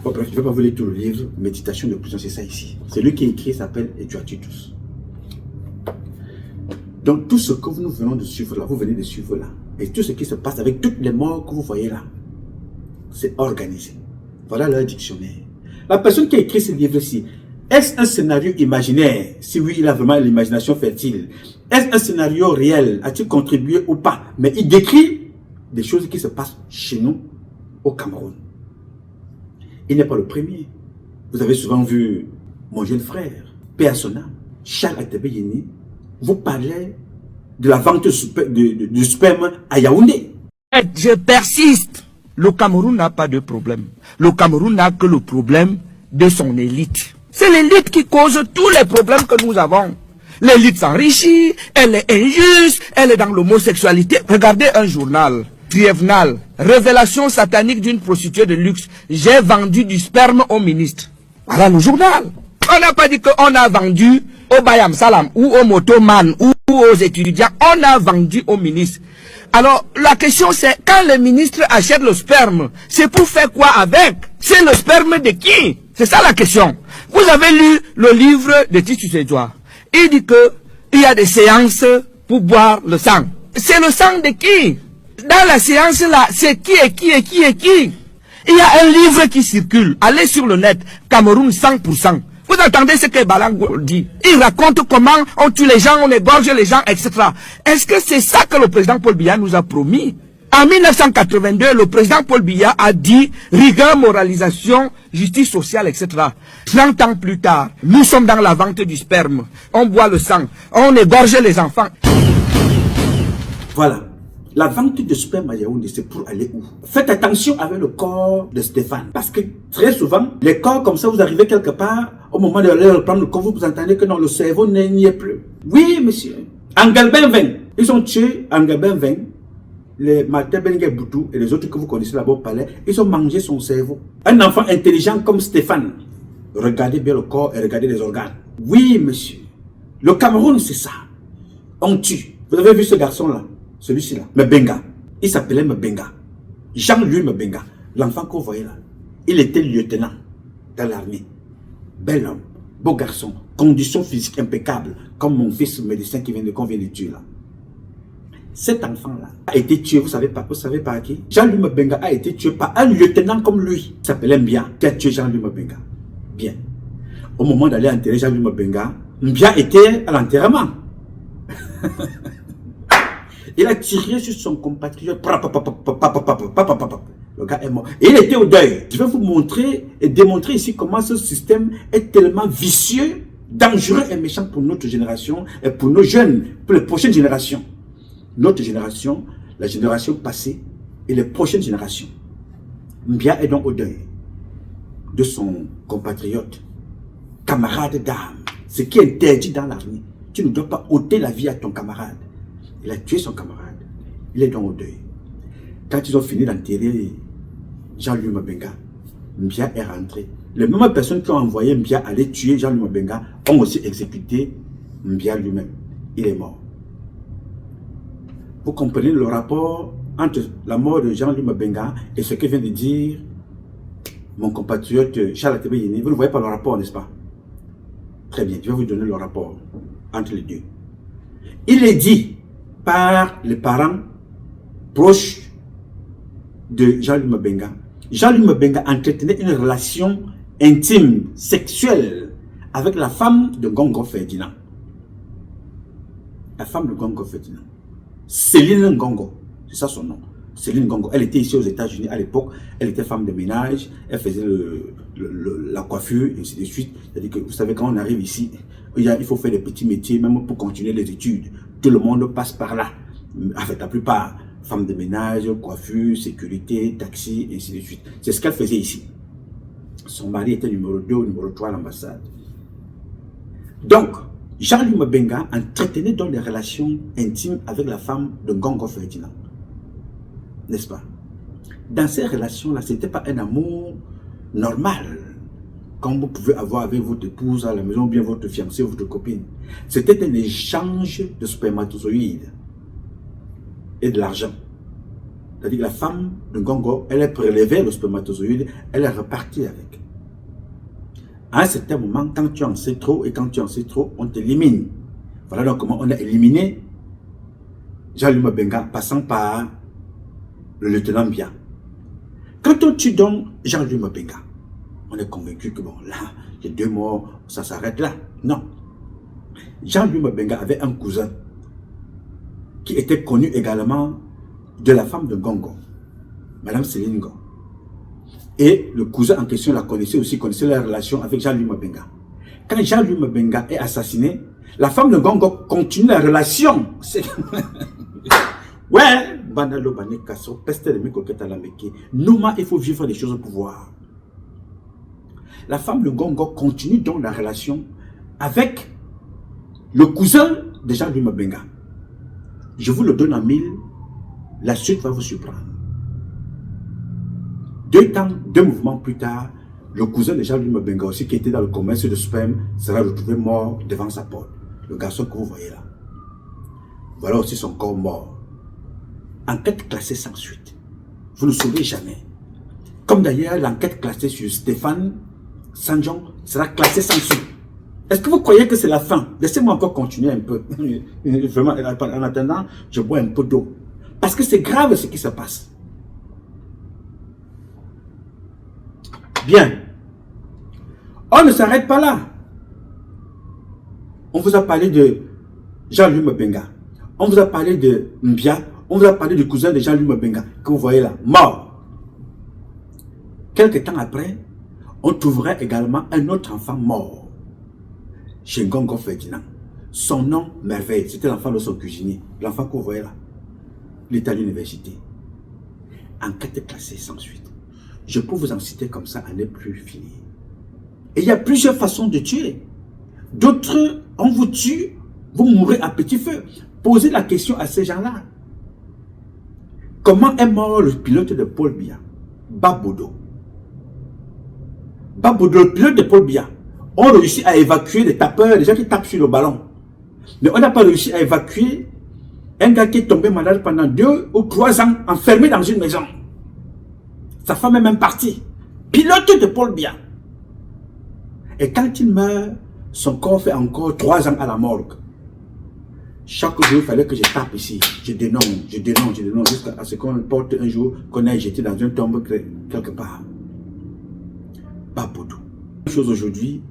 Bon, bref, je ne vais pas vous lire tout le livre. Méditation de prison, c'est ça ici. Celui qui écrit s'appelle Eduatitus. Donc, tout ce que nous venons de suivre là, vous venez de suivre là, et tout ce qui se passe avec toutes les morts que vous voyez là, c'est organisé. Voilà leur dictionnaire. La personne qui a écrit ce livre-ci, est-ce un scénario imaginaire? Si oui, il a vraiment l'imagination fertile. Est-ce un scénario réel? A-t-il contribué ou pas? Mais il décrit des choses qui se passent chez nous, au Cameroun. Il n'est pas le premier. Vous avez souvent vu mon jeune frère, paix à son âme, Charles Atebe-Yeni, vous parlez de la vente du sperme à Yaoundé. Je persiste. Le Cameroun n'a pas de problème. Le Cameroun n'a que le problème de son élite. C'est l'élite qui cause tous les problèmes que nous avons. L'élite s'enrichit, elle est injuste, elle est dans l'homosexualité. Regardez un journal triennal, révélation satanique d'une prostituée de luxe. J'ai vendu du sperme au ministre. Voilà le journal. On n'a pas dit qu'on a vendu au Bayam Salam ou au Motoman ou aux étudiants. On a vendu au ministre. Alors, la question c'est, quand le ministre achète le sperme, c'est pour faire quoi avec? C'est le sperme de qui? C'est ça la question. Vous avez lu le livre de Titus Edouard. Il dit que il y a des séances pour boire le sang. C'est le sang de qui? Dans la séance là, c'est qui et qui et qui et qui? Il y a un livre qui circule. Allez sur le net, Cameroun 100%. Vous entendez ce que Balango dit? Il raconte comment on tue les gens, on égorge les gens, etc. Est-ce que c'est ça que le président Paul Biya nous a promis? En 1982, le président Paul Biya a dit rigueur, moralisation, justice sociale, etc. 30 ans plus tard, nous sommes dans la vente du sperme. On boit le sang, on égorge les enfants. Voilà. La vente de sperme à Yaoundé, c'est pour aller où? Faites attention avec le corps de Stéphane. Parce que très souvent, les corps comme ça, vous arrivez quelque part, au moment de leur reprendre le corps, vous entendez que non, le cerveau n'y est plus. Oui, monsieur. En Galben 20, ils ont tué en Galben 20, les Martin Bengue Boutou et les autres que vous connaissez là-bas au palais, ils ont mangé son cerveau. Un enfant intelligent comme Stéphane. Regardez bien le corps et regardez les organes. Oui, monsieur. Le Cameroun, c'est ça. On tue. Vous avez vu ce garçon-là? Celui-ci là, Mbenga. Il s'appelait Mbenga. Jean-Louis Mbenga. L'enfant que vous voyez là. Il était lieutenant dans l'armée. Bel homme, beau garçon, condition physique impeccable, comme mon fils médecin qu'on vient de tuer là. Cet enfant-là a été tué, vous savez par qui? Jean-Louis Mbenga a été tué par un lieutenant comme lui. Il s'appelait Mbia, qui a tué Jean-Louis Mbenga. Bien. Au moment d'aller enterrer Jean-Louis Mbenga, Mbia était à l'enterrement. Il a tiré sur son compatriote. Le gars est mort. Et il était au deuil. Je vais vous montrer et démontrer ici comment ce système est tellement vicieux, dangereux et méchant pour notre génération et pour nos jeunes, pour les prochaines générations. Notre génération, la génération passée et les prochaines générations. Mbia est donc au deuil de son compatriote, camarade d'armes. Ce qui est interdit dans l'armée. Tu ne dois pas ôter la vie à ton camarade. Il a tué son camarade. Il est donc au deuil. Quand ils ont fini d'enterrer Jean-Louis Mbenga, Mbia est rentré. Les mêmes personnes qui ont envoyé Mbia aller tuer Jean-Louis Mbenga ont aussi exécuté Mbia lui-même. Il est mort. Vous comprenez le rapport entre la mort de Jean-Louis Mbenga et ce que vient de dire mon compatriote Charles Atebe-Yeni. Vous ne voyez pas le rapport, n'est-ce pas? Très bien, je vais vous donner le rapport entre les deux. Il est dit par les parents proches de Jean-Louis Mabenga, Jean-Louis Mabenga entretenait une relation intime, sexuelle, avec la femme de Ngongo Ferdinand. La femme de Ngongo Ferdinand. Céline Ngongo, c'est ça son nom. Céline Ngongo, elle était ici aux États-Unis à l'époque, elle était femme de ménage, elle faisait la coiffure, et ainsi de suite. C'est-à-dire que vous savez, quand on arrive ici, il faut faire des petits métiers, même pour continuer les études. Tout le monde passe par là. En fait, la plupart, femmes de ménage, coiffure, sécurité, taxi, et ainsi de suite. C'est ce qu'elle faisait ici. Son mari était numéro 2 ou numéro 3 à l'ambassade. Donc, Jean-Louis Mabenga entretenait donc des relations intimes avec la femme de Ngongo Ferdinand. N'est-ce pas? Dans ces relations-là, ce n'était pas un amour normal, comme vous pouvez avoir avec votre épouse à la maison, ou bien votre fiancée, votre copine. C'était un échange de spermatozoïdes et de l'argent. C'est-à-dire que la femme de Ngongo, elle prélevait le spermatozoïde, elle est repartie avec. À un certain moment, quand tu en sais trop, et quand tu en sais trop, on t'élimine. Voilà donc comment on a éliminé Jean-Louis Mabenga, passant par le lieutenant Bia. Quand on tue donc Jean-Louis Mabenga, on est convaincu que bon, là, les 2 morts, ça s'arrête là. Non. Jean-Louis Mabenga avait un cousin qui était connu également de la femme de Ngongo, Madame Céline Ngongo. Et le cousin en question la connaissait aussi, connaissait la relation avec Jean-Louis Mabenga. Quand Jean-Louis Mabenga est assassiné, la femme de Ngongo continue la relation. Ouais, Banalo Bané Kasso, peste de Mekoketa Lameke. Nouma, il faut vivre les choses au pouvoir. La femme de Ngongo continue donc la relation avec le cousin de Jean-Louis Mabenga. Je vous le donne en 1000, la suite va vous surprendre. 2 mouvements plus tard, le cousin de Jean-Louis Mabenga aussi, qui était dans le commerce de sperme, sera retrouvé mort devant sa porte. Le garçon que vous voyez là. Voilà aussi son corps mort. Enquête classée sans suite. Vous ne saurez jamais. Comme d'ailleurs l'enquête classée sur Stéphane Sanjon sera classée sans suite. Est-ce que vous croyez que c'est la fin? Laissez-moi encore continuer un peu. Vraiment, en attendant, je bois un peu d'eau. Parce que c'est grave ce qui se passe. Bien. On ne s'arrête pas là. On vous a parlé de Jean-Louis Mabenga. On vous a parlé de Mbia. On vous a parlé du cousin de Jean-Louis Mabenga, que vous voyez là, mort. Quelque temps après, on trouverait également un autre enfant mort chez Ngongo Ferdinand. Son nom, Merveille, c'était l'enfant de son cuisinier. L'enfant que vous voyez là. Il est à l'université. Enquête classée sans suite. Je peux vous en citer comme ça à ne plus finir. Et il y a plusieurs façons de tuer. D'autres, on vous tue, vous mourrez à petit feu. Posez la question à ces gens-là. Comment est mort le pilote de Paul Biya? Babodo. Babodo, le pilote de Paul Biya, ont réussi à évacuer les tapeurs, les gens qui tapent sur le ballon. Mais on n'a pas réussi à évacuer un gars qui est tombé malade pendant 2 ou 3 ans, enfermé dans une maison. Sa femme est même partie. Pilote de Paul Biya. Et quand il meurt, son corps fait encore 3 ans à la morgue. Chaque jour, il fallait que je tape ici. Je dénonce, jusqu'à ce qu'on porte un jour qu'on ait jeté dans une tombe quelque part. Baboudou. Chose aujourd'hui,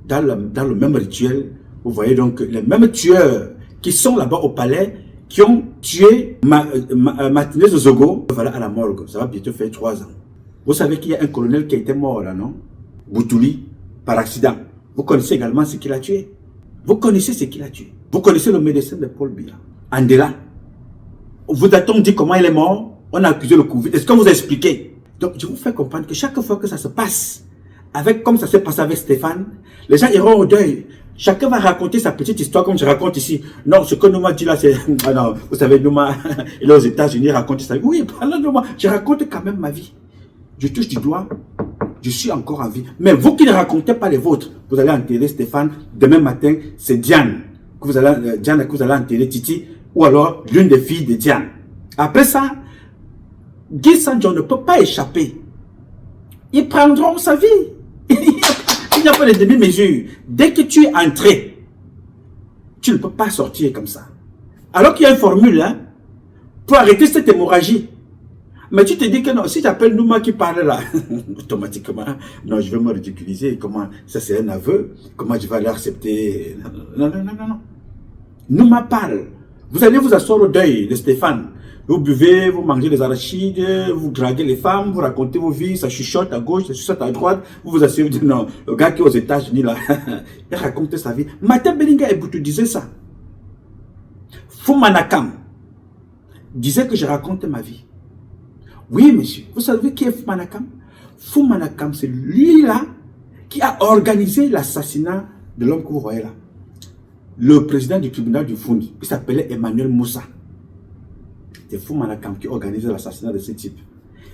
dans le même rituel, vous voyez donc les mêmes tueurs qui sont là-bas au palais, qui ont tué Martinez Zogo, voilà à la morgue. Ça va bientôt faire 3 ans. Vous savez qu'il y a un colonel qui a été mort là, non? Boutouli, par accident. Vous connaissez également ce qu'il a tué. Vous connaissez ce qu'il a tué. Vous connaissez le médecin de Paul Biya, Andela. Vous a-t-on dit comment il est mort? On a accusé le Covid. Est-ce qu'on vous a expliqué? Donc, je vous fais comprendre que chaque fois que ça se passe, comme ça s'est passé avec Stéphane, les gens iront au deuil. Chacun va raconter sa petite histoire comme je raconte ici. Non, ce que Nouma dit là, c'est... Ah non, vous savez, Nouma, il est aux États-Unis, il raconte ça. Oui, parlons de moi. Je raconte quand même ma vie. Je touche du doigt. Je suis encore en vie. Mais vous qui ne racontez pas les vôtres, vous allez enterrer Stéphane. Demain matin, c'est Diane que vous allez enterrer, Titi, ou alors l'une des filles de Diane. Après ça, Guy Sanjon ne peut pas échapper. Ils prendront sa vie. Il n'y a pas de demi-mesure. Dès que tu es entré, tu ne peux pas sortir comme ça. Alors qu'il y a une formule pour arrêter cette hémorragie. Mais tu te dis que non, si j'appelle Nouma qui parle là, automatiquement, non, je vais me ridiculiser. Comment, ça c'est un aveu. Comment je vais l'accepter? Non, non, non, non, non. Nouma parle. Vous allez vous asseoir au deuil de Stéphane. Vous buvez, vous mangez des arachides, vous draguez les femmes, vous racontez vos vies, ça chuchote à gauche, ça chuchote à droite. Vous vous asseyez, vous dites non, le gars qui est aux États-Unis là, il raconte sa vie. Martin Belinga Eboutou disait ça. Foumanakam disait que je raconte ma vie. Oui, monsieur. Vous savez qui est Foumanakam? Foumanakam, c'est lui-là qui a organisé l'assassinat de l'homme que vous voyez là. Le président du tribunal du Fund, il s'appelait Emmanuel Moussa. C'est Foumanakam qui a organisé l'assassinat de ce type.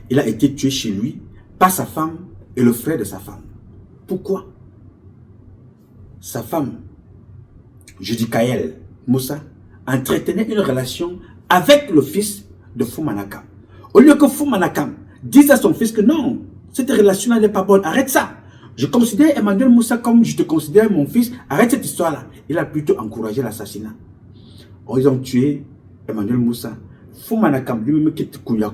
Il a été tué chez lui par sa femme et le frère de sa femme. Pourquoi? Sa femme, Judicaël Moussa, entretenait une relation avec le fils de Foumanakam. Au lieu que Foumanakam dise à son fils que non, cette relation-là n'est pas bonne, arrête ça. Je considère Emmanuel Moussa comme je te considère mon fils, arrête cette histoire-là. Il a plutôt encouragé l'assassinat. Ils ont tué Emmanuel Moussa. Foumanakam lui-même quitte Kouya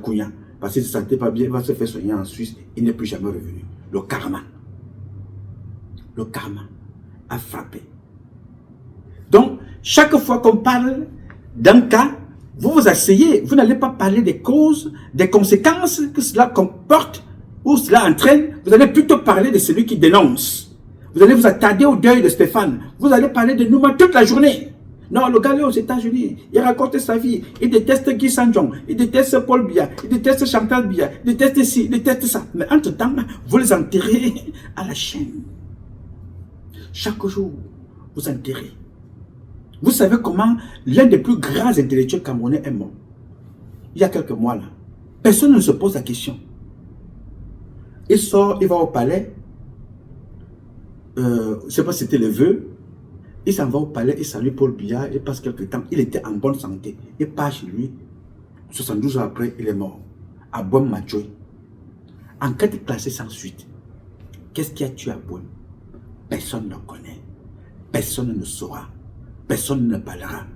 parce qu'il ne se sentait pas bien, il va se faire soigner en Suisse, il n'est plus jamais revenu. Le karma a frappé. Donc, chaque fois qu'on parle d'un cas, vous vous asseyez, vous n'allez pas parler des causes, des conséquences que cela comporte ou cela entraîne, vous allez plutôt parler de celui qui dénonce. Vous allez vous attarder au deuil de Stéphane, vous allez parler de Nouma toute la journée. Non, le gars est aux États-Unis, il raconte sa vie, il déteste Guy Sanjong, il déteste Paul Biya, il déteste Chantal Biya, il déteste ci, il déteste ça. Mais entre-temps, vous les enterrez à la chaîne. Chaque jour, vous enterrez. Vous savez comment l'un des plus grands intellectuels camerounais est mort? Il y a quelques mois là. Personne ne se pose la question. Il sort, il va au palais. Je ne sais pas si c'était le vœu. Il s'en va au palais, il salue Paul Biya, il passe quelques temps. Il était en bonne santé. Il part chez lui. 72 heures après, il est mort. À Boum Matchoy. Enquête classée sans suite. Qu'est-ce qui a tué à Boum? Personne ne connaît. Personne ne saura. Personne ne parlera.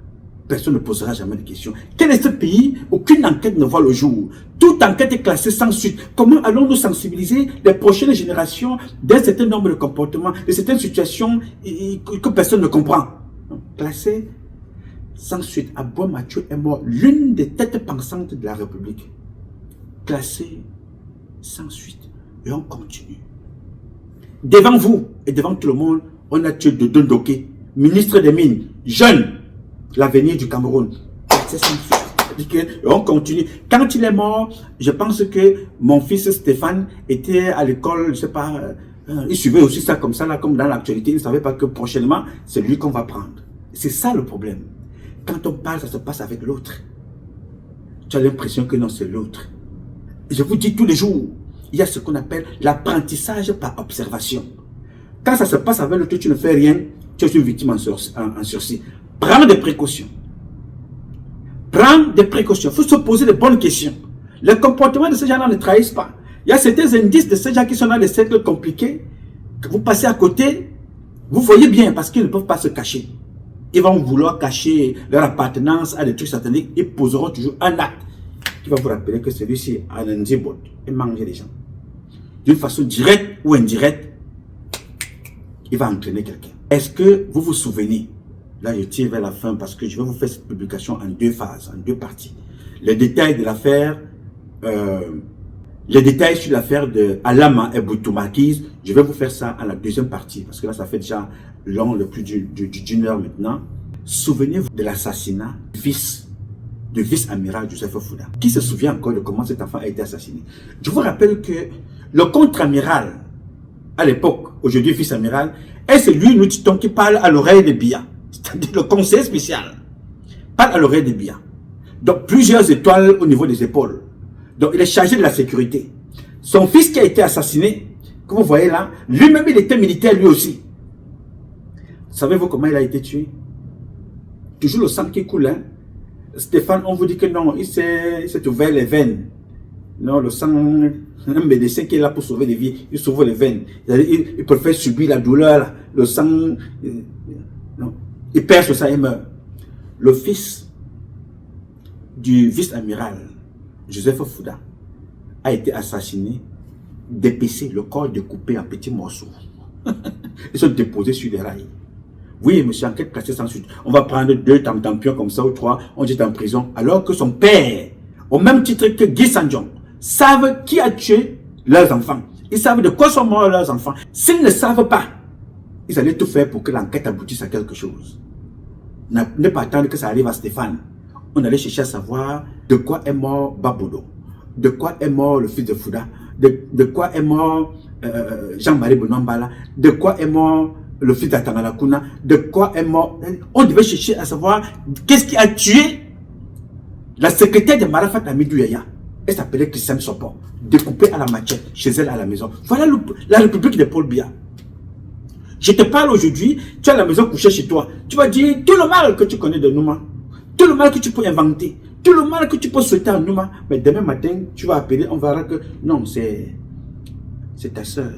Personne ne posera jamais de questions. Quel est ce pays? Aucune enquête ne voit le jour. Toute enquête est classée sans suite. Comment allons-nous sensibiliser les prochaines générations d'un certain nombre de comportements, de certaines situations que personne ne comprend? Classé sans suite. Abou Mathieu est mort. L'une des têtes pensantes de la République. Classé sans suite. Et on continue. Devant vous et devant tout le monde, on a tué Dodo Ndoké, ministre des Mines, jeune, l'avenir du Cameroun. C'est sans suite. Et on continue. Quand il est mort, je pense que mon fils Stéphane était à l'école, je ne sais pas, il suivait aussi ça comme ça, là, comme dans l'actualité. Il ne savait pas que prochainement, c'est lui qu'on va prendre. C'est ça le problème. Quand on parle, ça se passe avec l'autre. Tu as l'impression que non, c'est l'autre. Je vous dis tous les jours, il y a ce qu'on appelle l'apprentissage par observation. Quand ça se passe avec l'autre, tu ne fais rien, tu es une victime en sursis. Prends des précautions. Prends des précautions. Il faut se poser de bonnes questions. Le comportement de ces gens-là ne trahissent pas. Il y a certains indices de ces gens qui sont dans des cercles compliqués, que vous passez à côté, vous voyez bien parce qu'ils ne peuvent pas se cacher. Ils vont vouloir cacher leur appartenance à des trucs sataniques. Ils poseront toujours un acte qui va vous rappeler que celui-ci a un zébot et manger les gens. D'une façon directe ou indirecte, il va entraîner quelqu'un. Est-ce que vous vous souvenez? Là, je tire vers la fin parce que je vais vous faire cette publication en deux phases, en deux parties. Les détails de l'affaire, les détails sur l'affaire de Alama et Boutou Marquise, je vais vous faire ça à la deuxième partie parce que là, ça fait déjà long, le plus d'une heure maintenant. Souvenez-vous de l'assassinat du vice-amiral Joseph Fouda. Qui se souvient encore de comment cet enfant a été assassiné? Je vous rappelle que le contre-amiral, à l'époque, aujourd'hui vice-amiral, est celui, nous dit-on, qui parle à l'oreille de Biya. C'est-à-dire le conseiller spécial. Parle à l'oreille de Biya. Donc plusieurs étoiles au niveau des épaules. Donc il est chargé de la sécurité. Son fils qui a été assassiné, que vous voyez là, lui-même il était militaire lui aussi. Savez-vous comment il a été tué? Toujours le sang qui coule, hein? Stéphane, on vous dit que non, il s'est ouvert les veines. Non, le sang, un médecin qui est là pour sauver les vies, il sauve les veines. Il préfère subir la douleur, le sang, non, il perce ça et meurt. Le fils du vice-amiral, Joseph Fouda, a été assassiné, dépecé, le corps découpé en petits morceaux. Ils sont déposés sur des rails. Oui, monsieur, enquête classée sans suite. On va prendre 2 tampions comme ça ou 3, on dit en prison, alors que son père, au même titre que Guy Sandjong, savent qui a tué leurs enfants. Ils savent de quoi sont morts leurs enfants. S'ils ne savent pas, ils allaient tout faire pour que l'enquête aboutisse à quelque chose. Ne pas attendre que ça arrive à Stéphane. On allait chercher à savoir de quoi est mort Babodo, de quoi est mort le fils de Fouda, de quoi est mort Jean-Marie Bonambala, de quoi est mort le fils d'Atangalakuna, de quoi est mort. On devait chercher à savoir qu'est-ce qui a tué la secrétaire de Marafat Amidou Yaya. Elle s'appelait Christiane Sopor, découpée à la machette chez elle à la maison. Voilà la République de Paul Biya. Je te parle aujourd'hui, tu es à la maison couché chez toi. Tu vas dire tout le mal que tu connais de Nouma, tout le mal que tu peux inventer, tout le mal que tu peux souhaiter à Nouma. Mais demain matin, tu vas appeler, on verra que non, c'est ta soeur,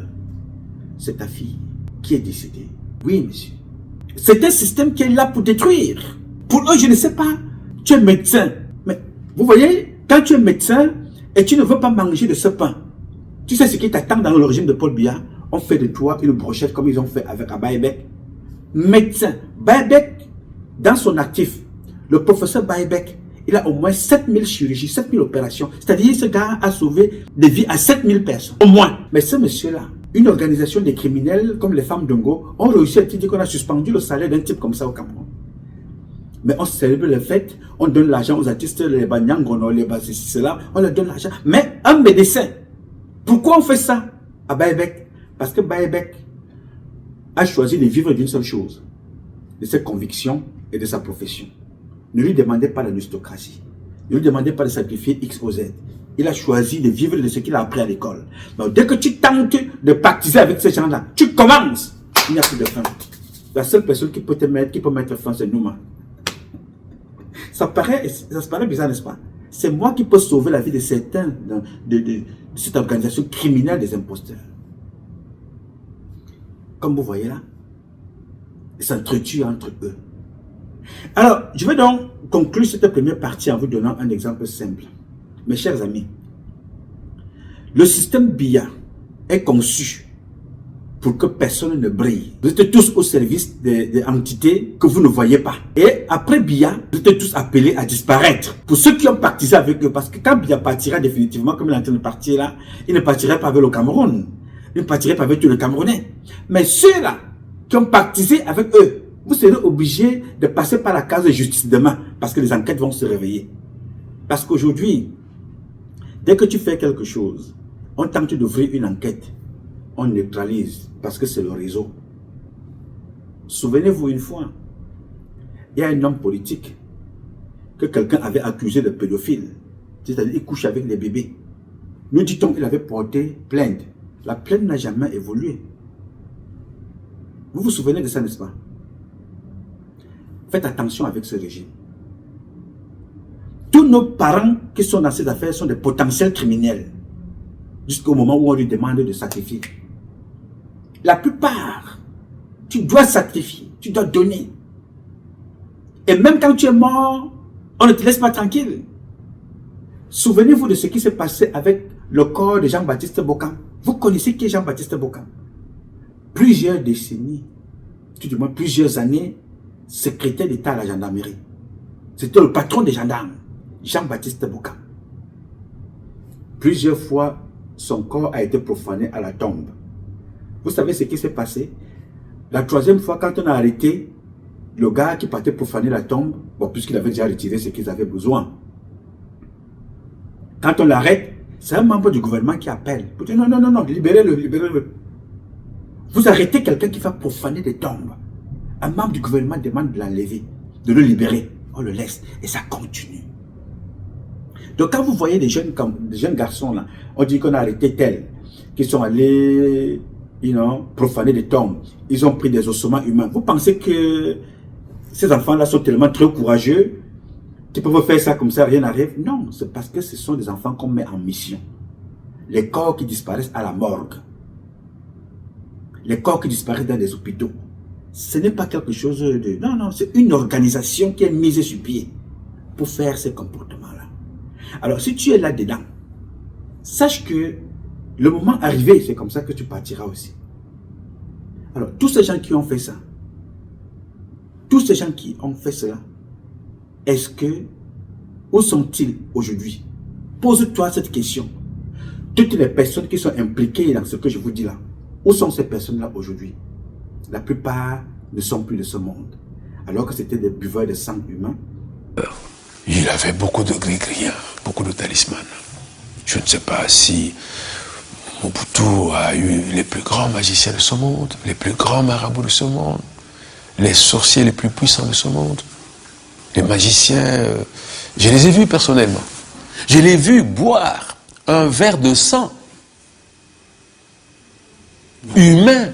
c'est ta fille qui est décédée. Oui, monsieur. C'est un système qui est là pour détruire. Pour eux, je ne sais pas, tu es médecin. Mais vous voyez, quand tu es médecin et tu ne veux pas manger de ce pain, tu sais ce qui t'attend dans le régime de Paul Biya? On fait de toi une brochette comme ils ont fait avec Baïbek. Médecin. Baïbek, dans son actif, le professeur Baïbek, il a au moins 7000 chirurgies, 7000 opérations. C'est-à-dire ce gars a sauvé des vies à 7000 personnes. Au moins. Mais ce monsieur-là, une organisation des criminels comme les femmes d'Ongo ont réussi à dire qu'on a suspendu le salaire d'un type comme ça au Cameroun. Mais on célèbre le fait, on donne l'argent aux artistes, les Banyangono, les ceci, cela, on leur donne l'argent. Mais un médecin, pourquoi on fait ça à Baïbek? Parce que Baïbek a choisi de vivre d'une seule chose, de ses convictions et de sa profession. Ne lui demandez pas l'aristocratie. Ne lui demandez pas de sacrifier X ou Z. Il a choisi de vivre de ce qu'il a appris à l'école. Donc dès que tu tentes de pactiser avec ces gens-là, tu commences. Il n'y a plus de fin. La seule personne qui peut mettre fin, c'est Nouma. Ça se paraît bizarre, n'est-ce pas? C'est moi qui peux sauver la vie de certains de cette organisation criminelle des imposteurs. Comme vous voyez là, ils s'entretuent entre eux. Alors, je vais donc conclure cette première partie en vous donnant un exemple simple. Mes chers amis, le système Biya est conçu pour que personne ne brille. Vous êtes tous au service des entités que vous ne voyez pas. Et après Biya, vous êtes tous appelés à disparaître. Pour ceux qui ont pactisé avec eux, parce que quand Biya partira définitivement, comme il est en train de partir là, il ne partirait pas avec le Cameroun. Il ne partirait pas avec tous les Camerounais. Mais ceux-là qui ont pactisé avec eux, vous serez obligés de passer par la case de justice demain, parce que les enquêtes vont se réveiller. Parce qu'aujourd'hui, dès que tu fais quelque chose, on tente d'ouvrir une enquête, on neutralise, parce que c'est le réseau. Souvenez-vous une fois, il y a un homme politique que quelqu'un avait accusé de pédophile, c'est-à-dire il couche avec les bébés. Nous dit-on qu'il avait porté plainte. La plainte n'a jamais évolué. Vous vous souvenez de ça, n'est-ce pas? Faites attention avec ce régime. Tous nos parents qui sont dans ces affaires sont des potentiels criminels. Jusqu'au moment où on lui demande de sacrifier. La plupart, tu dois sacrifier, tu dois donner. Et même quand tu es mort, on ne te laisse pas tranquille. Souvenez-vous de ce qui s'est passé avec le corps de Jean-Baptiste Bokam. Vous connaissez qui est Jean-Baptiste Bokam? Plusieurs décennies, du moins plusieurs années, secrétaire d'État à la gendarmerie. C'était le patron des gendarmes, Jean-Baptiste Bokam. Plusieurs fois, son corps a été profané à la tombe. Vous savez ce qui s'est passé? La troisième fois, quand on a arrêté le gars qui partait profaner la tombe, bon, puisqu'il avait déjà retiré ce qu'ils avaient besoin. Quand on l'arrête, c'est un membre du gouvernement qui appelle. Pour dire non, libérez-le, libérez-le. Vous arrêtez quelqu'un qui va profaner des tombes. Un membre du gouvernement demande de l'enlever, de le libérer. On le laisse et ça continue. Donc quand vous voyez des jeunes garçons là, on dit qu'on a arrêté tels, qui sont allés, profaner des tombes, ils ont pris des ossements humains. Vous pensez que ces enfants-là sont tellement très courageux qu'ils peuvent faire ça comme ça, rien n'arrive? Non, c'est parce que ce sont des enfants qu'on met en mission. Les corps qui disparaissent à la morgue, les corps qui disparaissent dans des hôpitaux, ce n'est pas quelque chose de... Non, c'est une organisation qui est mise sur pied pour faire ces comportements-là. Alors, si tu es là-dedans, sache que le moment arrivé, c'est comme ça que tu partiras aussi. Alors, tous ces gens qui ont fait ça, tous ces gens qui ont fait cela, est-ce que, où sont-ils aujourd'hui? Pose-toi cette question. Toutes les personnes qui sont impliquées dans ce que je vous dis là, où sont ces personnes-là aujourd'hui? La plupart ne sont plus de ce monde. Alors que c'était des buveurs de sang humain. Il avait beaucoup de gris-gris, beaucoup de talismans. Je ne sais pas si Mobutu a eu les plus grands magiciens de ce monde, les plus grands marabouts de ce monde, les sorciers les plus puissants de ce monde. Les magiciens, je les ai vus personnellement. Je l'ai vu boire un verre de sang humain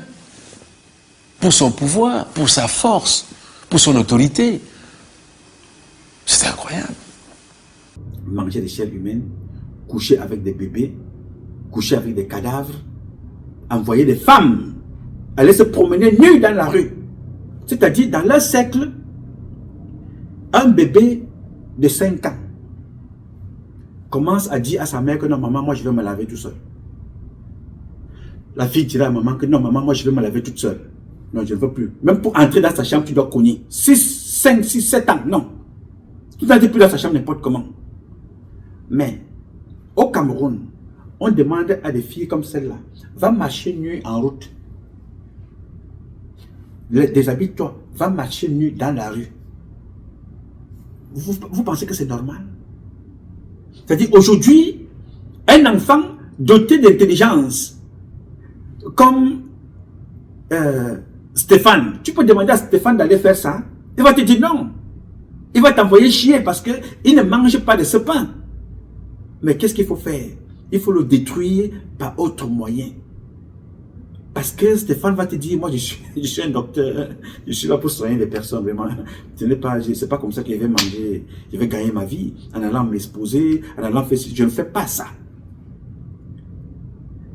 pour son pouvoir, pour sa force, pour son autorité. C'était incroyable. Manger des chairs humaines, coucher avec des bébés, coucher avec des cadavres, envoyer des femmes aller se promener nues dans la rue. C'est-à-dire, dans leur siècle, un bébé de 5 ans commence à dire à sa mère que non, maman, moi je vais me laver tout seul. La fille dira à maman que non, maman, moi je vais me laver toute seule. Non, je ne veux plus. Même pour entrer dans sa chambre, tu dois cogner. 5, 6, 7 ans, non. Tu n'entres plus dans sa chambre n'importe comment. Mais, au Cameroun, on demande à des filles comme celle-là, va marcher nue en route. Déshabille-toi, va marcher nue dans la rue. Vous pensez que c'est normal? C'est-à-dire, aujourd'hui, un enfant doté d'intelligence, comme Stéphane, tu peux demander à Stéphane d'aller faire ça, il va te dire non. Il va t'envoyer chier parce qu'il ne mange pas de ce pain. Mais qu'est-ce qu'il faut faire? Il faut le détruire par autre moyen. Parce que Stéphane va te dire, moi je suis un docteur, je suis là pour soigner les personnes, vraiment. Ce n'est pas comme ça que je vais manger, je vais gagner ma vie, en allant m'exposer, en allant faire ci. Je ne fais pas ça.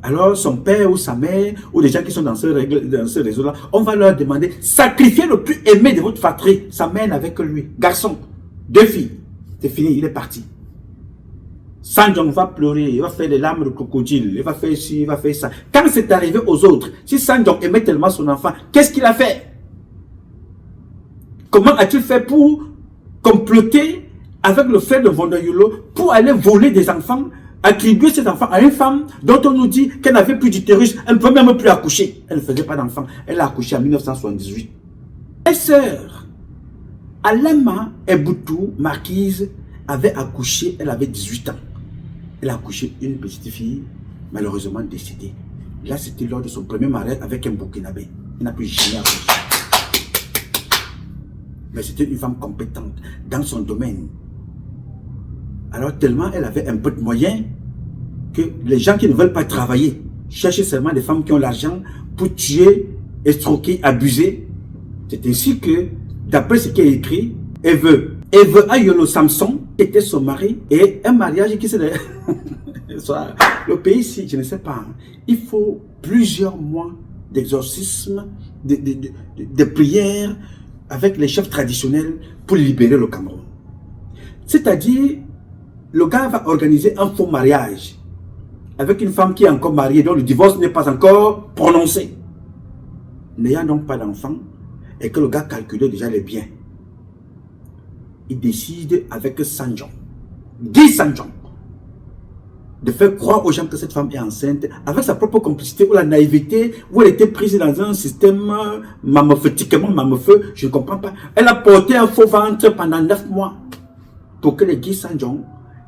Alors son père ou sa mère, ou les gens qui sont dans ce réseau-là, on va leur demander, sacrifiez le plus aimé de votre fratrie. Sa mère n'avait que lui. Garçon, 2 filles, c'est fini, il est parti. Sanjong va pleurer, il va faire des larmes de crocodile, il va faire ci, il va faire ça. Quand c'est arrivé aux autres, si Sanjong aimait tellement son enfant, qu'est-ce qu'il a fait? Comment a-t-il fait pour comploter avec le frère de Vondayulo pour aller voler des enfants, attribuer ces enfants à une femme dont on nous dit qu'elle n'avait plus d'utérus, elle ne peut même plus accoucher. Elle ne faisait pas d'enfant, elle a accouché en 1978. Mes sœurs, Alema Eboutou, marquise, avait accouché, elle avait 18 ans. Elle a accouché une petite fille, malheureusement décédée. Là, c'était lors de son premier mariage avec un Burkinabé. Elle n'a plus jamais accouché. Mais c'était une femme compétente dans son domaine. Alors, tellement elle avait un peu de moyens que les gens qui ne veulent pas travailler cherchent seulement des femmes qui ont l'argent pour tuer, escroquer, abuser. C'est ainsi que, d'après ce qui est écrit, Eve Ayolo Samson était son mari et un mariage qui s'est... Le pays ici, je ne sais pas, il faut plusieurs mois d'exorcisme, de prières avec les chefs traditionnels pour libérer le Cameroun. C'est-à-dire, le gars va organiser un faux mariage avec une femme qui est encore mariée, dont le divorce n'est pas encore prononcé. N'ayant donc pas d'enfant et que le gars calculait déjà les biens, il décide avec Sanjong, Guy Sanjong, de faire croire aux gens que cette femme est enceinte avec sa propre complicité ou la naïveté, où elle était prise dans un système mammophétiquement mammofeux, je ne comprends pas. Elle a porté un faux ventre pendant 9 mois pour que les Guy Sanjong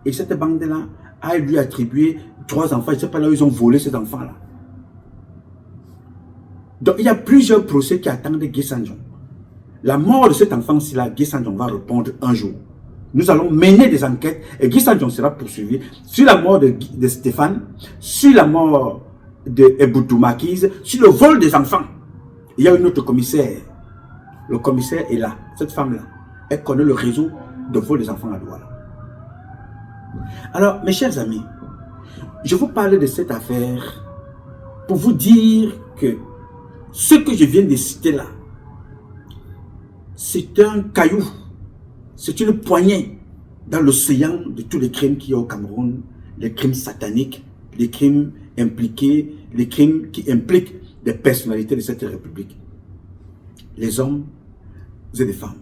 et cette bande-là aillent lui attribuer 3 enfants. Je ne sais pas là où ils ont volé ces enfants-là. Donc il y a plusieurs procès qui attendent Guy Sanjong. La mort de cet enfant-ci, Guy Sanjong va répondre un jour. Nous allons mener des enquêtes et Guy Sanjong sera poursuivi sur la mort de Stéphane, sur la mort de Eboutou Marquise, sur le vol des enfants. Il y a une autre commissaire. Le commissaire est là, cette femme-là. Elle connaît le réseau de vol des enfants à Douala. Alors, mes chers amis, je vous parle de cette affaire pour vous dire que ce que je viens de citer là, c'est un caillou, c'est une poignée dans l'océan de tous les crimes qu'il y a au Cameroun, les crimes sataniques, les crimes impliqués, les crimes qui impliquent des personnalités de cette République. Les hommes et les femmes.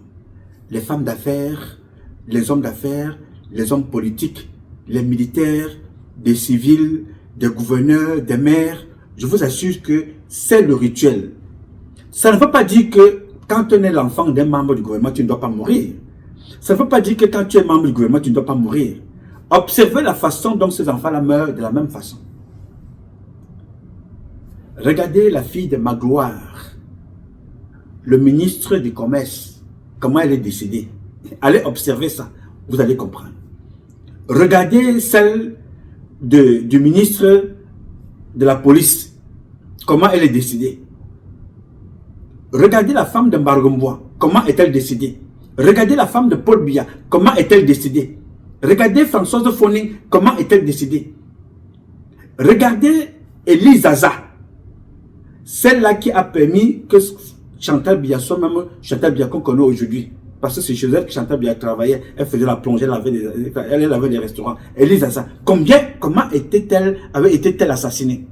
Les femmes d'affaires, les hommes d'affaires, les hommes politiques, les militaires, des civils, des gouverneurs, des maires. Je vous assure que c'est le rituel. Ça ne veut pas dire que quand on est l'enfant d'un membre du gouvernement, tu ne dois pas mourir. Ça ne veut pas dire que quand tu es membre du gouvernement, tu ne dois pas mourir. Observez la façon dont ces enfants-là meurent de la même façon. Regardez la fille de Magloire, le ministre du Commerce, comment elle est décédée. Allez observer ça, vous allez comprendre. Regardez celle du ministre de la police, comment elle est décédée. Regardez la femme de Mbargombois, comment est-elle décédée. Regardez la femme de Paul Biya, comment est-elle décédée. Regardez Françoise de Foning, comment est-elle décédée. Regardez Elise Zaza, celle-là qui a permis que Chantal Biya soit même Chantal Biya qu'on connaît aujourd'hui. Parce que c'est chez elle que Chantal Biya travaillait, elle faisait la plongée, elle lavait les restaurants. Elise Zaza, comment avait été-elle assassinée?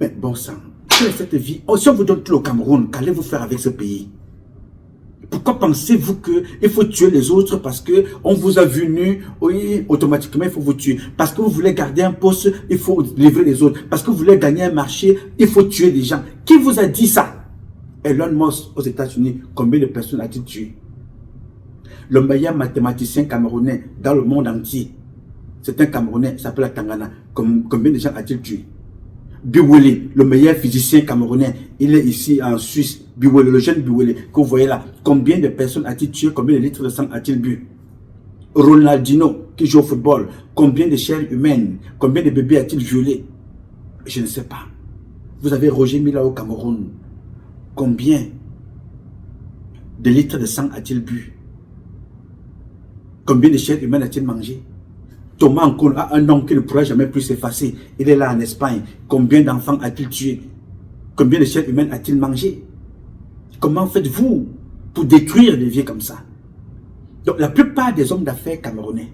Mais bon sang, quelle est cette vie? Oh, si on vous donne tout le Cameroun, qu'allez-vous faire avec ce pays? Pourquoi pensez-vous qu'il faut tuer les autres parce qu'on vous a vu nu, oui, automatiquement il faut vous tuer. Parce que vous voulez garder un poste, il faut livrer les autres. Parce que vous voulez gagner un marché, il faut tuer des gens. Qui vous a dit ça? Elon Musk aux États-Unis, combien de personnes a-t-il tué? Le meilleur mathématicien camerounais dans le monde entier, c'est un Camerounais, il s'appelle Tangana. Combien de gens a-t-il tué? Biwele, le meilleur physicien camerounais, il est ici en Suisse. Biwele, le jeune Biwele, que vous voyez là. Combien de personnes a-t-il tué? Combien de litres de sang a-t-il bu? Ronaldinho, qui joue au football, combien de chairs humaines, combien de bébés a-t-il violé? Je ne sais pas. Vous avez Roger Mila au Cameroun. Combien de litres de sang a-t-il bu? Combien de chairs humaines a-t-il mangé? Thomas Nkono a un nom qui ne pourra jamais plus s'effacer. Il est là en Espagne. Combien d'enfants a-t-il tué? Combien de chairs humaines a-t-il mangé? Comment faites-vous pour détruire des vies comme ça? Donc la plupart des hommes d'affaires camerounais,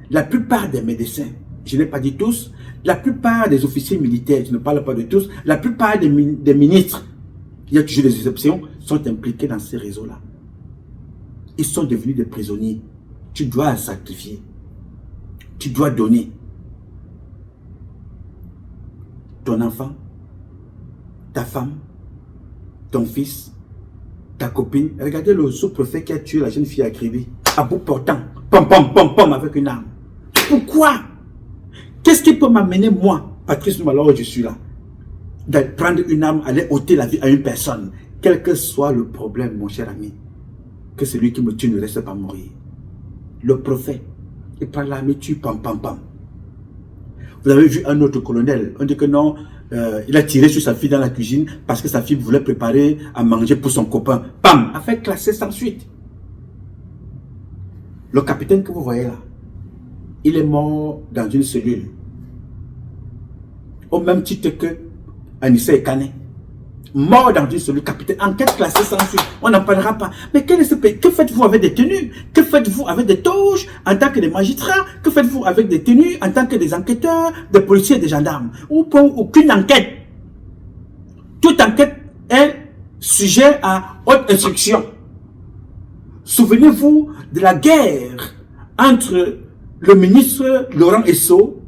la plupart des médecins, je n'ai pas dit tous, la plupart des officiers militaires, je ne parle pas de tous, la plupart des ministres, il y a toujours des exceptions, sont impliqués dans ces réseaux-là. Ils sont devenus des prisonniers. Tu dois sacrifier. Tu dois donner. Ton enfant, ta femme, ton fils, ta copine. Regardez le sous-préfet qui a tué la jeune fille à Kribi, à bout portant, pom pom pom pom avec une arme. Pourquoi? Qu'est-ce qui peut m'amener, moi, Patrice Lumala, où je suis là, de prendre une arme, aller ôter la vie à une personne, quel que soit le problème, mon cher ami, que celui qui me tue ne reste pas mourir. Le prophète, il prend l'arme et tue, pam pam pam. Vous avez vu un autre colonel, on dit que non, il a tiré sur sa fille dans la cuisine parce que sa fille voulait préparer à manger pour son copain. Pam, a fait classer sans suite. Le capitaine que vous voyez là, il est mort dans une cellule. Au même titre que Anissa Ekane. Mort dans une cellule, capitaine, enquête classée sans suite. On n'en parlera pas. Mais quel est ce pays? Que faites-vous avec des tenues? Que faites-vous avec des toges en tant que des magistrats? Que faites-vous avec des tenues en tant que des enquêteurs, des policiers et des gendarmes? Ou pour aucune enquête. Toute enquête est sujet à haute instruction. Souvenez-vous de la guerre entre le ministre Laurent Esso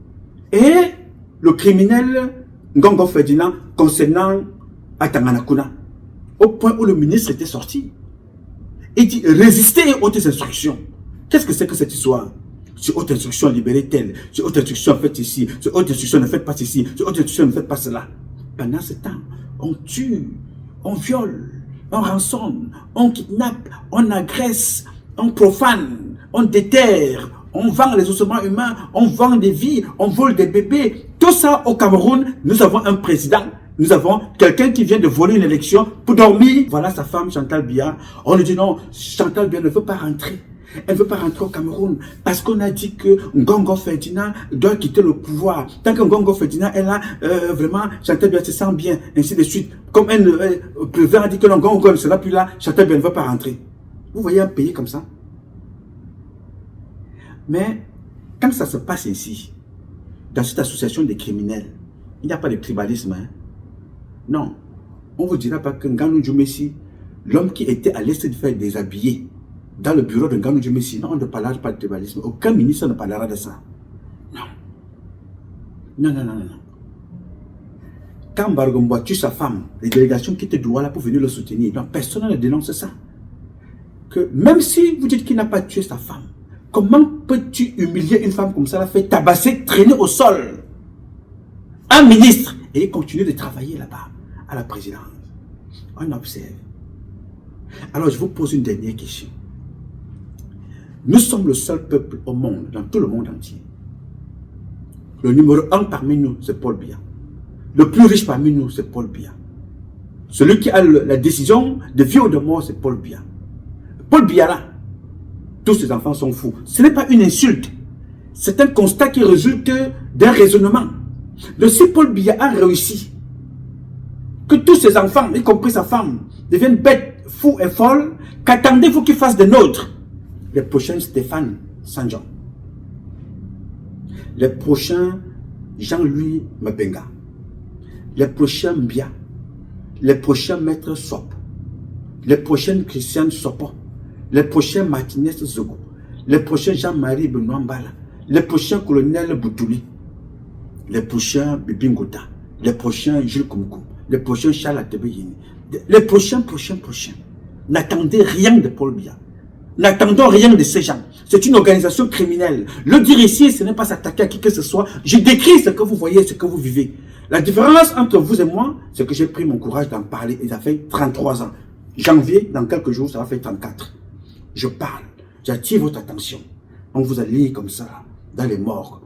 et le criminel Ngongo Ferdinand concernant à Tanganakuna, au point où le ministre était sorti. Il dit résister aux hautes instructions. Qu'est-ce que c'est que cette histoire? Sur haute instruction, libérez tel. Sur haute instruction, faites ici. Sur haute instruction, ne faites pas ceci. Sur haute instruction, ne faites pas cela. Pendant ce temps, on tue, on viole, on rançonne, on kidnappe, on agresse, on profane, on déterre, on vend les ossements humains, on vend des vies, on vole des bébés. Tout ça au Cameroun, nous avons un président. Nous avons quelqu'un qui vient de voler une élection pour dormir. Voilà sa femme Chantal Biya. On lui dit non, Chantal Biya ne veut pas rentrer. Elle ne veut pas rentrer au Cameroun parce qu'on a dit que Ngongo Ferdinand doit quitter le pouvoir. Tant que Ngongo Ferdinand est là, vraiment, Chantal Biya se sent bien, ainsi de suite. Comme le président a dit que Ngongo ne sera plus là, Chantal Biya ne veut pas rentrer. Vous voyez un pays comme ça? Mais quand ça se passe ici, dans cette association des criminels, il n'y a pas de tribalisme. Hein? Non. On ne vous dira pas que Nganou Djoumessi, l'homme qui était à l'est de faire déshabiller dans le bureau de Nganou Djoumessi, non, on ne parlera pas de tribalisme. Aucun ministre ne parlera de ça. Non. Non, non, non, non. Quand Bargomboa tue sa femme, les délégations quittent Douala pour venir le soutenir. Donc personne ne dénonce ça. Que même si vous dites qu'il n'a pas tué sa femme, comment peux-tu humilier une femme comme ça, la faire tabasser, traîner au sol? Un ministre, et il continue de travailler là-bas, à la présidence. On observe. Alors je vous pose une dernière question. Nous sommes le seul peuple au monde, dans tout le monde entier. Le numéro 1 parmi nous, c'est Paul Biya. Le plus riche parmi nous, c'est Paul Biya. Celui qui a la décision de vie ou de mort, c'est Paul Biya. Paul Biya là, tous ses enfants sont fous. Ce n'est pas une insulte. C'est un constat qui résulte d'un raisonnement. Donc si Paul Biya a réussi, que tous ses enfants, y compris sa femme, deviennent bêtes, fous et folles, qu'attendez-vous qu'ils fassent des nôtres? Les prochains Stéphane Sanjan. Les prochains Jean-Louis Mabenga. Les prochains Mbia. Les prochains Maître Sop. Les prochains Christian Sopo. Les prochains Martinez Zogo. Les prochains Jean-Marie Benoît Mbala. Les prochains Colonel Boutouli. Les prochains Bibingota. Les prochains Jules Koumkou. Les prochains Charles Atebeyini. Les prochains. N'attendez rien de Paul Biya. N'attendons rien de ces gens. C'est une organisation criminelle. Le dire ici, ce n'est pas s'attaquer à qui que ce soit. Je décris ce que vous voyez, ce que vous vivez. La différence entre vous et moi, c'est que j'ai pris mon courage d'en parler. Et ça fait 33 ans. Janvier, dans quelques jours, ça va faire 34. Je parle. J'attire votre attention. On vous a lié comme ça, dans les morgues.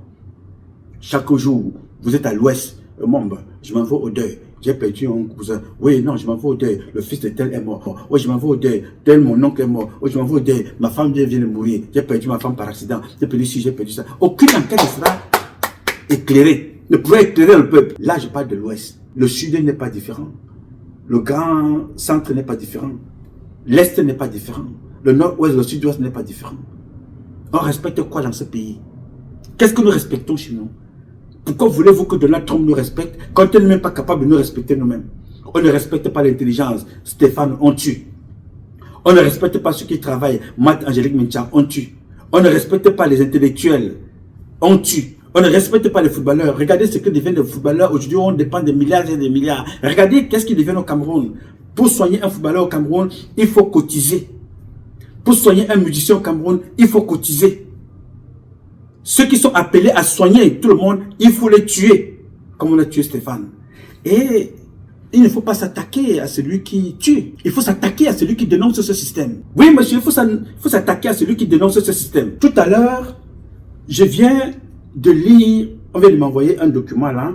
Chaque jour, vous êtes à l'ouest. Membre, je m'en vais au deuil. J'ai perdu un cousin. Oui, non, je m'en vais au deuil. Le fils de tel est mort. Oui, je m'en vais au deuil. Tel, mon oncle est mort. Oui, je m'en vais au deuil. Ma femme vient de mourir. J'ai perdu ma femme par accident. J'ai perdu ci, j'ai perdu ça. Aucune enquête ne sera éclairée. Ne pourrait éclairer le peuple. Là, je parle de l'ouest. Le sud n'est pas différent. Le grand centre n'est pas différent. L'est n'est pas différent. Le nord-ouest, le sud-ouest n'est pas différent. On respecte quoi dans ce pays? Qu'est-ce que nous respectons chez nous? Pourquoi voulez-vous que Donald Trump nous respecte quand il n'est même pas capable de nous respecter nous-mêmes? On ne respecte pas l'intelligence. Stéphane, on tue. On ne respecte pas ceux qui travaillent. Matt, Angélique Mincha, on tue. On ne respecte pas les intellectuels. On tue. On ne respecte pas les footballeurs. Regardez ce que deviennent les footballeurs. Aujourd'hui, on dépend des milliards et des milliards. Regardez qu'est-ce qu'ils deviennent au Cameroun. Pour soigner un footballeur au Cameroun, il faut cotiser. Pour soigner un musicien au Cameroun, il faut cotiser. Ceux qui sont appelés à soigner tout le monde, il faut les tuer, comme on a tué Stéphane. Et il ne faut pas s'attaquer à celui qui tue. Il faut s'attaquer à celui qui dénonce ce système. Oui, monsieur, il faut s'attaquer à celui qui dénonce ce système. Tout à l'heure, je viens de lire, on vient de m'envoyer un document là.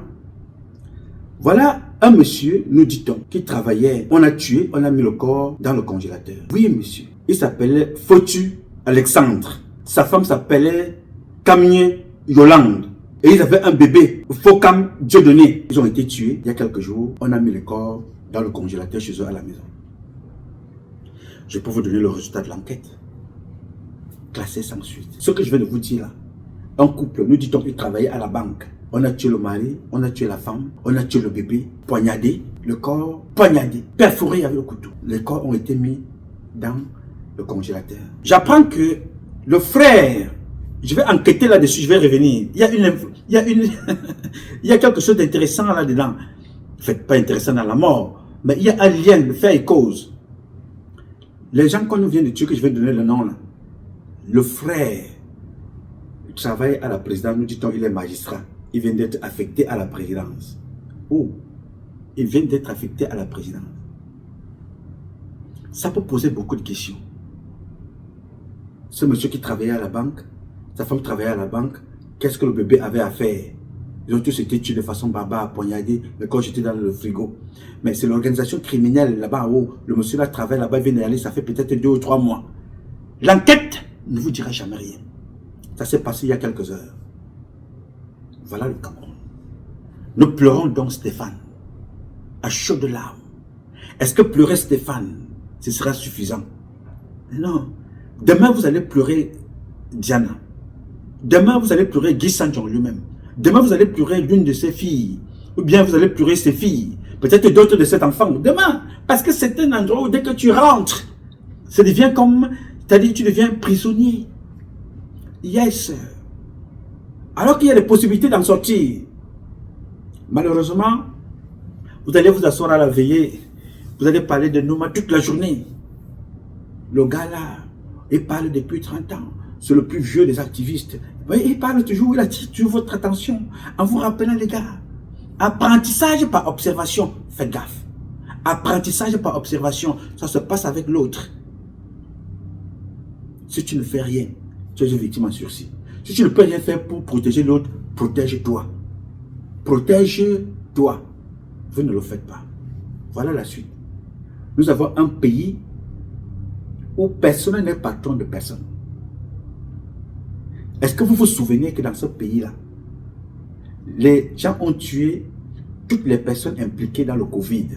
Voilà un monsieur, nous dit-on, qui travaillait. On a tué, on a mis le corps dans le congélateur. Oui, monsieur. Il s'appelait Fotu Alexandre. Sa femme s'appelait Camille Yolande. Et ils avaient un bébé, Fokam Dieudonné. Ils ont été tués il y a quelques jours. On a mis les corps dans le congélateur chez eux à la maison. Je peux vous donner le résultat de l'enquête. Classé sans suite. Ce que je viens de vous dire là. Un couple, nous dit-on, qui travaillait à la banque. On a tué le mari, on a tué la femme, on a tué le bébé, poignardé, le corps poignardé, perforé avec le couteau. Les corps ont été mis dans le congélateur. J'apprends que le frère, je vais enquêter là-dessus, je vais revenir. Il y a quelque chose d'intéressant là-dedans. En fait, pas intéressant dans la mort, mais il y a un lien de fait et cause. Les gens qu'on nous vient de tuer, que je vais donner le nom là, le frère, il travaille à la présidence, nous dit-on, il est magistrat. Il vient d'être affecté à la présidence. Oh, il vient d'être affecté à la présidence. Ça peut poser beaucoup de questions. Ce monsieur qui travaillait à la banque, sa femme travaillait à la banque, qu'est-ce que le bébé avait à faire? Ils ont tous été tués de façon barbare, poignardés, le corps jeté dans le frigo. Mais c'est l'organisation criminelle là-bas où le monsieur là travaille là-bas, il vient d'aller, ça fait peut-être 2 ou 3 mois. L'enquête ne vous dira jamais rien. Ça s'est passé il y a quelques heures. Voilà le Cameroun. Nous pleurons donc Stéphane, à chaudes larmes. Est-ce que pleurer Stéphane, ce sera suffisant? Non. Demain, vous allez pleurer Diana. Demain, vous allez pleurer Guy Sanjon lui-même. Demain, vous allez pleurer l'une de ses filles. Ou bien vous allez pleurer ses filles. Peut-être d'autres de cet enfant. Demain. Parce que c'est un endroit où dès que tu rentres, ça devient comme, c'est-à-dire tu deviens prisonnier. Yes. Alors qu'il y a des possibilités d'en sortir. Malheureusement, vous allez vous asseoir à la veillée. Vous allez parler de Nouma toute la journée. Le gars là, il parle depuis 30 ans. C'est le plus vieux des activistes. Il parle toujours, il attire toujours votre attention. En vous rappelant les gars. Apprentissage par observation. Faites gaffe. Apprentissage par observation. Ça se passe avec l'autre. Si tu ne fais rien, tu es une victime en sursis. Si tu ne peux rien faire pour protéger l'autre, protège-toi. Protège-toi. Vous ne le faites pas. Voilà la suite. Nous avons un pays où personne n'est patron de personne. Est-ce que vous vous souvenez que dans ce pays-là, les gens ont tué toutes les personnes impliquées dans le Covid?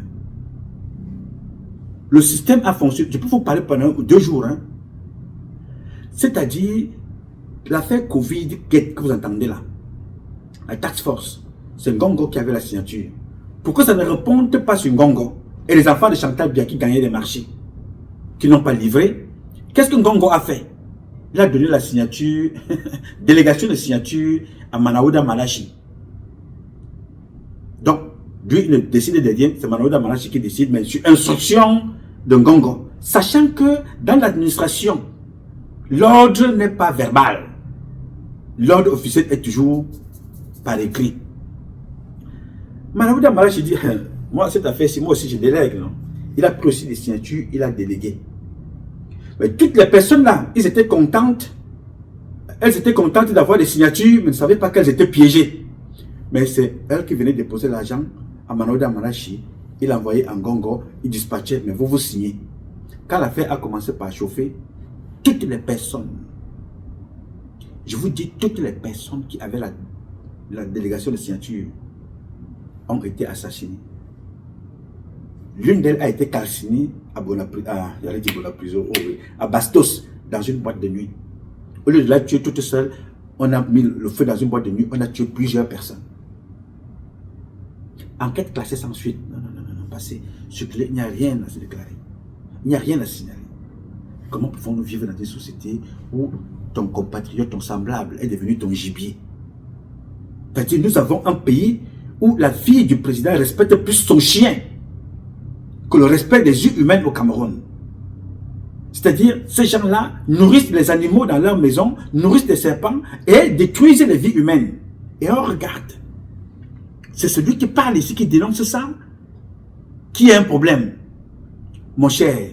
Le système a fonctionné. Je peux vous parler pendant 2 jours. Hein? C'est-à-dire, l'affaire Covid que vous entendez là, la task force, c'est Ngongo qui avait la signature. Pourquoi ça ne répond pas sur Ngongo? Et les enfants de Chantal Biya qui gagnaient des marchés, qui n'ont pas livré. Qu'est-ce que Ngongo a fait? Il a donné la signature, délégation de signature à Manaouda Malachi. Donc, lui, il ne décide de rien, c'est Manaouda Malachi qui décide, mais sur instruction de Ngongo. Sachant que dans l'administration, l'ordre n'est pas verbal. L'ordre officiel est toujours par écrit. Manaouda Malachi dit, moi, cette affaire-ci, moi aussi, je délègue. Non? Il a pris aussi des signatures, il a délégué. Mais toutes les personnes là, elles étaient contentes d'avoir des signatures, mais ne savaient pas qu'elles étaient piégées. Mais c'est elle qui venait déposer l'argent à Manaouda Malachi. Il envoyait en Ngongo, il dispatchait, mais vous signez. Quand l'affaire a commencé par chauffer, toutes les personnes, je vous dis, toutes les personnes qui avaient la délégation de signature ont été assassinées. L'une d'elles a été calcinée à Bastos, dans une boîte de nuit. Au lieu de la tuer toute seule, on a mis le feu dans une boîte de nuit, on a tué plusieurs personnes. Enquête classée sans suite. Non, passé. Il n'y a rien à se déclarer. Il n'y a rien à signaler. Comment pouvons-nous vivre dans une société où ton compatriote, ton semblable est devenu ton gibier? C'est-à-dire, nous avons un pays où la fille du président respecte plus son chien que le respect des vies humaines au Cameroun. C'est-à-dire, ces gens-là nourrissent les animaux dans leur maison, nourrissent des serpents et détruisent les vies humaines. Et on regarde. C'est celui qui parle ici, qui dénonce ça, qui a un problème. Mon cher,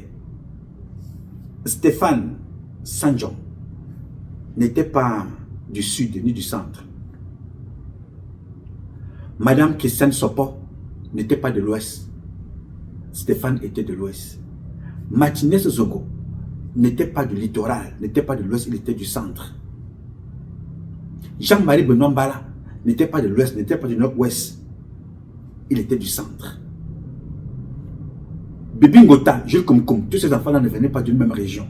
Stéphane Sanjon n'était pas du sud ni du centre. Madame Christiane Sopo n'était pas de l'ouest. Stéphane était de l'ouest. Martinez Zogo n'était pas du littoral, n'était pas de l'ouest, il était du centre. Jean-Marie Benoît Mbala n'était pas de l'ouest, n'était pas du nord-ouest, il était du centre. Bibi Ngota, Jules Koumkoum, tous ces enfants-là ne venaient pas d'une même région.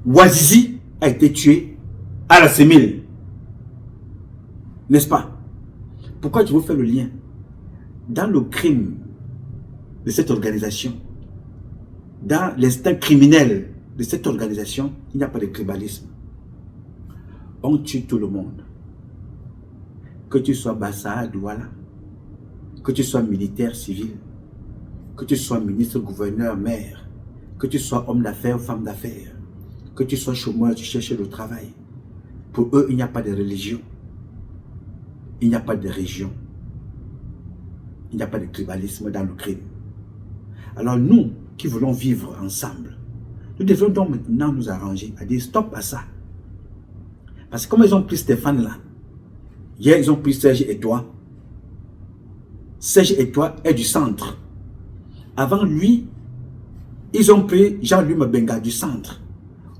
Ouazizi a été tué à la Sémile. N'est-ce pas? Pourquoi je vous fais le lien? Dans le crime de cette organisation, dans l'instinct criminel de cette organisation, il n'y a pas de tribalisme. On tue tout le monde. Que tu sois Bassa, Douala, que tu sois militaire, civil, que tu sois ministre, gouverneur, maire, que tu sois homme d'affaires, femme d'affaires, que tu sois chômeur, tu cherches le travail. Pour eux, il n'y a pas de religion. Il n'y a pas de région. Il n'y a pas de tribalisme dans le crime. Alors nous, qui voulons vivre ensemble, nous devons donc maintenant nous arranger à dire stop à ça. Parce que comme ils ont pris Stéphane là, hier ils ont pris Serge et toi. Serge et toi est du centre. Avant lui, ils ont pris Jean-Louis Mabenga du centre.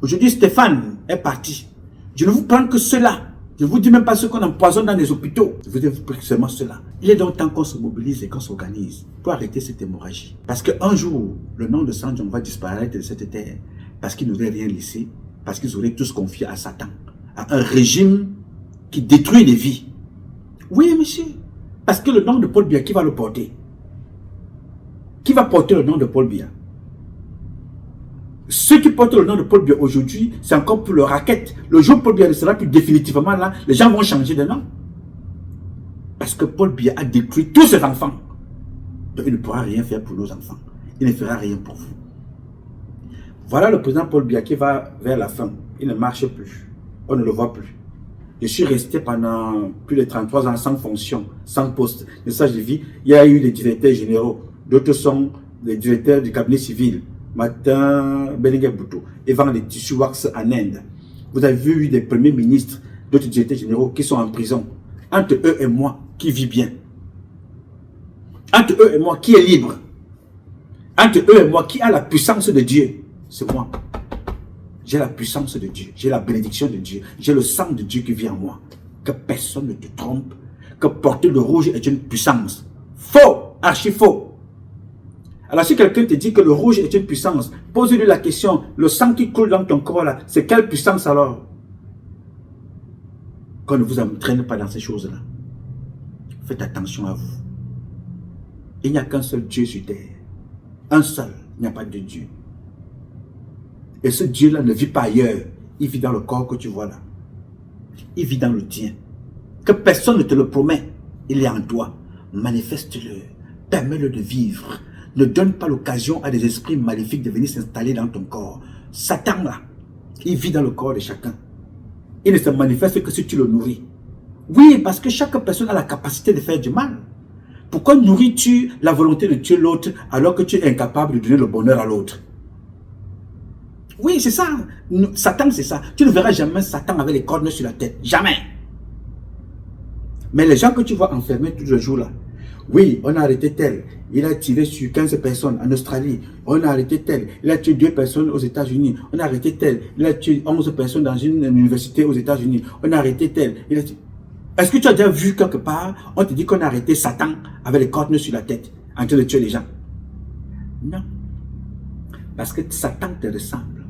Aujourd'hui, Stéphane est parti. Je ne vous prends que cela. Je ne vous dis même pas ce qu'on empoisonne dans les hôpitaux. Je vous dis seulement cela. Il est donc temps qu'on se mobilise et qu'on s'organise pour arrêter cette hémorragie. Parce qu'un jour, le nom de Sanjon va disparaître de cette terre. Parce qu'ils n'auraient rien laissé. Parce qu'ils auraient tous confié à Satan. À un régime qui détruit les vies. Oui, monsieur. Parce que le nom de Paul Biya, qui va le porter? Qui va porter le nom de Paul Biya? Ceux qui portent le nom de Paul Biya aujourd'hui, c'est encore pour le racket. Le jour où Paul Biya ne sera plus définitivement là, les gens vont changer de nom. Parce que Paul Biya a détruit tous ses enfants. Donc il ne pourra rien faire pour nos enfants. Il ne fera rien pour vous. Voilà le président Paul Biya qui va vers la fin. Il ne marche plus. On ne le voit plus. Je suis resté pendant plus de 33 ans sans fonction, sans poste. De ça, j'ai vu, il y a eu des directeurs généraux. D'autres sont les directeurs du cabinet civil. Martin Benengue-Bouto. Ils vendent des tissus wax en Inde. Vous avez vu des premiers ministres, d'autres directeurs généraux qui sont en prison. Entre eux et moi, qui vit bien? Entre eux et moi, qui est libre? Entre eux et moi, qui a la puissance de Dieu? C'est moi. J'ai la puissance de Dieu. J'ai la bénédiction de Dieu. J'ai le sang de Dieu qui vit en moi. Que personne ne te trompe. Que porter le rouge est une puissance. Faux. Archi faux. Alors si quelqu'un te dit que le rouge est une puissance, pose-lui la question. Le sang qui coule dans ton corps là, c'est quelle puissance alors? Qu'on ne vous entraîne pas dans ces choses-là. Faites attention à vous. Il n'y a qu'un seul Dieu sur terre. Un seul. Il n'y a pas de Dieu. Et ce Dieu-là ne vit pas ailleurs. Il vit dans le corps que tu vois là. Il vit dans le tien. Que personne ne te le promet. Il est en toi. Manifeste-le. Permets-le de vivre. Ne donne pas l'occasion à des esprits maléfiques de venir s'installer dans ton corps. Satan là, il vit dans le corps de chacun. Il ne se manifeste que si tu le nourris. Oui, parce que chaque personne a la capacité de faire du mal. Pourquoi nourris-tu la volonté de tuer l'autre alors que tu es incapable de donner le bonheur à l'autre? Oui, c'est ça. Satan, c'est ça. Tu ne verras jamais Satan avec les cornes sur la tête. Jamais. Mais les gens que tu vois enfermés tous les jours là, oui, on a arrêté tel. Il a tiré sur 15 personnes en Australie. On a arrêté tel. Il a tué 2 personnes aux États-Unis. On a arrêté tel. Il a tué 11 personnes dans une université aux États-Unis. On a arrêté tel. Est-ce que tu as déjà vu quelque part, on te dit qu'on a arrêté Satan avec les cornes sur la tête en train de tuer les gens? Non. Parce que Satan te ressemble.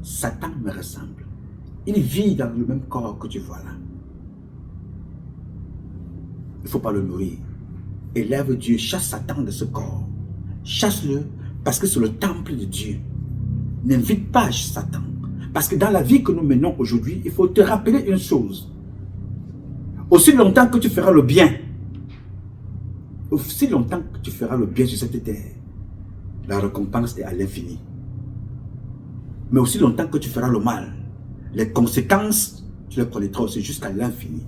Satan me ressemble. Il vit dans le même corps que tu vois là. Il ne faut pas le nourrir. Élève Dieu, chasse Satan de ce corps. Chasse-le parce que c'est le temple de Dieu. N'invite pas Satan. Parce que dans la vie que nous menons aujourd'hui, il faut te rappeler une chose. Aussi longtemps que tu feras le bien, aussi longtemps que tu feras le bien sur cette terre, la récompense est à l'infini. Mais aussi longtemps que tu feras le mal, les conséquences, tu les connaîtras aussi jusqu'à l'infini.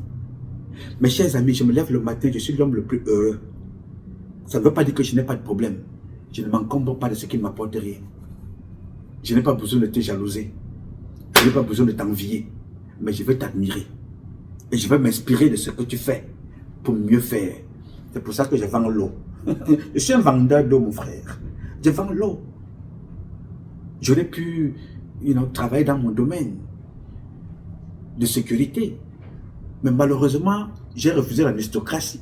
Mes chers amis, je me lève le matin, je suis l'homme le plus heureux. Ça ne veut pas dire que je n'ai pas de problème. Je ne m'encombre pas de ce qui ne m'apporte rien. Je n'ai pas besoin de te jalouser. Je n'ai pas besoin de t'envier. Mais je vais t'admirer. Et je vais m'inspirer de ce que tu fais pour mieux faire. C'est pour ça que je vends l'eau. Je suis un vendeur d'eau, mon frère. Je vends l'eau. J'aurais pu travailler dans mon domaine de sécurité. Mais malheureusement, j'ai refusé l'aristocratie.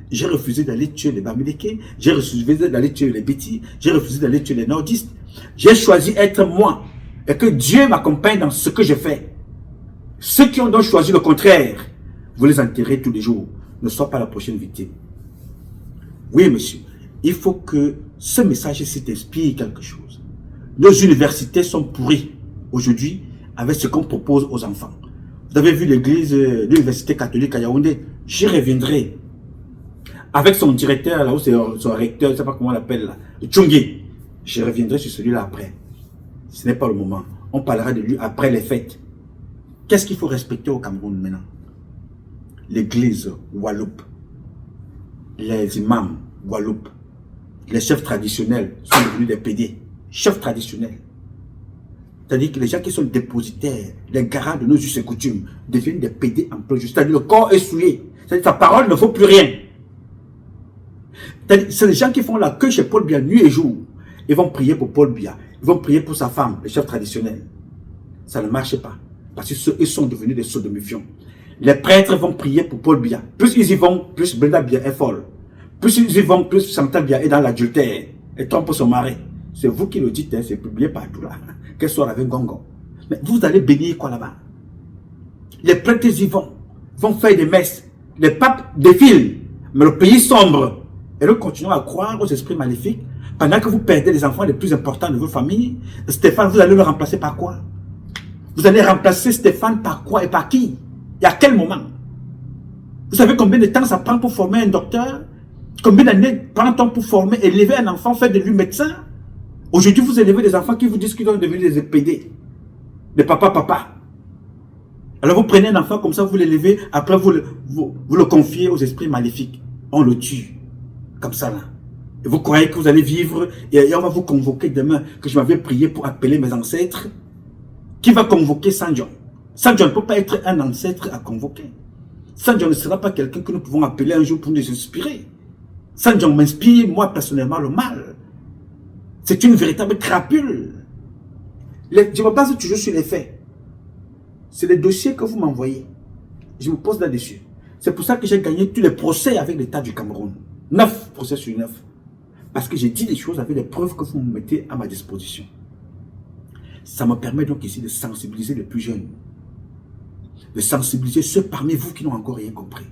J'ai refusé d'aller tuer les Bamileke. J'ai refusé d'aller tuer les Bétis. J'ai refusé d'aller tuer les nordistes. J'ai choisi être moi. Et que Dieu m'accompagne dans ce que je fais. Ceux qui ont donc choisi le contraire, vous les enterrez tous les jours. Ne sois pas la prochaine victime. Oui, monsieur. Il faut que ce message-ci t'inspire quelque chose. Nos universités sont pourries aujourd'hui avec ce qu'on propose aux enfants. Vous avez vu l'église, l'université catholique à Yaoundé. J'y reviendrai. Avec son directeur, là, ou son recteur, je ne sais pas comment on l'appelle là, Tchungi. Je reviendrai sur celui-là après. Ce n'est pas le moment. On parlera de lui après les fêtes. Qu'est-ce qu'il faut respecter au Cameroun maintenant? L'église Walloup, les imams Walloup, les chefs traditionnels sont devenus des PD. Chefs traditionnels. C'est-à-dire que les gens qui sont dépositaires, les garants de nos us et coutumes, deviennent des PD en plein jour. C'est-à-dire le corps est souillé. C'est-à-dire sa parole ne vaut plus rien. C'est les gens qui font la queue chez Paul Biya nuit et jour. Ils vont prier pour Paul Biya. Ils vont prier pour sa femme, les chefs traditionnels. Ça ne marche pas. Parce qu'ils sont devenus des sodomifiants. Les prêtres vont prier pour Paul Biya. Plus ils y vont, plus Brenda Biya est folle. Plus ils y vont, plus Chantal Biya est dans l'adultère. Et trompe son mari. C'est vous qui le dites, hein, c'est publié partout là. Qu'elle soit avec Gongo. Mais vous allez bénir quoi là-bas? Les prêtres y vont. vont faire des messes. Les papes défilent, mais le pays sombre. Et nous continuons à croire aux esprits maléfiques. Pendant que vous perdez les enfants les plus importants de vos familles, Stéphane, vous allez le remplacer par quoi? Vous allez remplacer Stéphane par quoi et par qui? Et à quel moment? Vous savez combien de temps ça prend pour former un docteur? Combien d'années prend-on pour former, élever un enfant, faire de lui médecin? Aujourd'hui, vous élevez des enfants qui vous disent qu'ils doivent devenir des PD. Des papa. Alors vous prenez un enfant comme ça, vous l'élevez, après vous le confiez aux esprits maléfiques. On le tue. Comme ça là. Et vous croyez que vous allez vivre et on va vous convoquer demain, que je m'avais prié pour appeler mes ancêtres. Qui va convoquer Sanjon? Sanjon ne peut pas être un ancêtre à convoquer. Sanjon ne sera pas quelqu'un que nous pouvons appeler un jour pour nous inspirer. Sanjon m'inspire, moi personnellement, le mal. C'est une véritable crapule. Je me base toujours sur les faits. C'est les dossiers que vous m'envoyez. Je me pose là-dessus. C'est pour ça que j'ai gagné tous les procès avec l'État du Cameroun. 9 procès sur 9. Parce que j'ai dit des choses avec les preuves que vous me mettez à ma disposition. Ça me permet donc ici de sensibiliser les plus jeunes. De sensibiliser ceux parmi vous qui n'ont encore rien compris.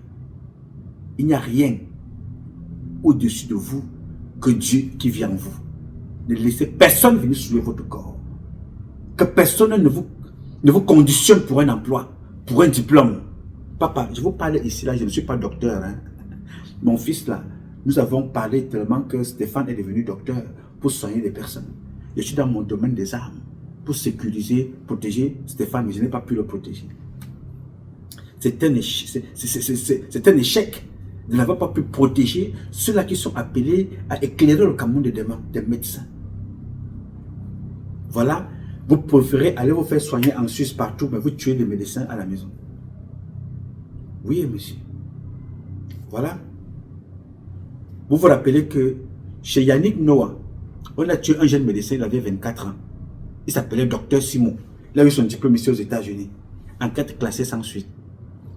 Il n'y a rien au-dessus de vous que Dieu qui vit en vous. Ne laissez personne venir soulever votre corps. Que personne ne vous conditionne pour un emploi, pour un diplôme. Papa, je vous parle ici, là, je ne suis pas docteur. Hein. Mon fils, là, nous avons parlé tellement que Stéphane est devenu docteur pour soigner les personnes. Je suis dans mon domaine des armes, pour sécuriser, protéger Stéphane, mais je n'ai pas pu le protéger. C'est un échec de n'avoir pas pu protéger ceux-là qui sont appelés à éclairer le Cameroun de demain, des médecins. Voilà, vous préférez aller vous faire soigner en Suisse partout, mais vous tuez des médecins à la maison. Oui, monsieur. Voilà. Vous vous rappelez que chez Yannick Noah, on a tué un jeune médecin, il avait 24 ans. Il s'appelait Docteur Simon. Il a eu son diplôme ici aux États-Unis. Enquête classée sans suite.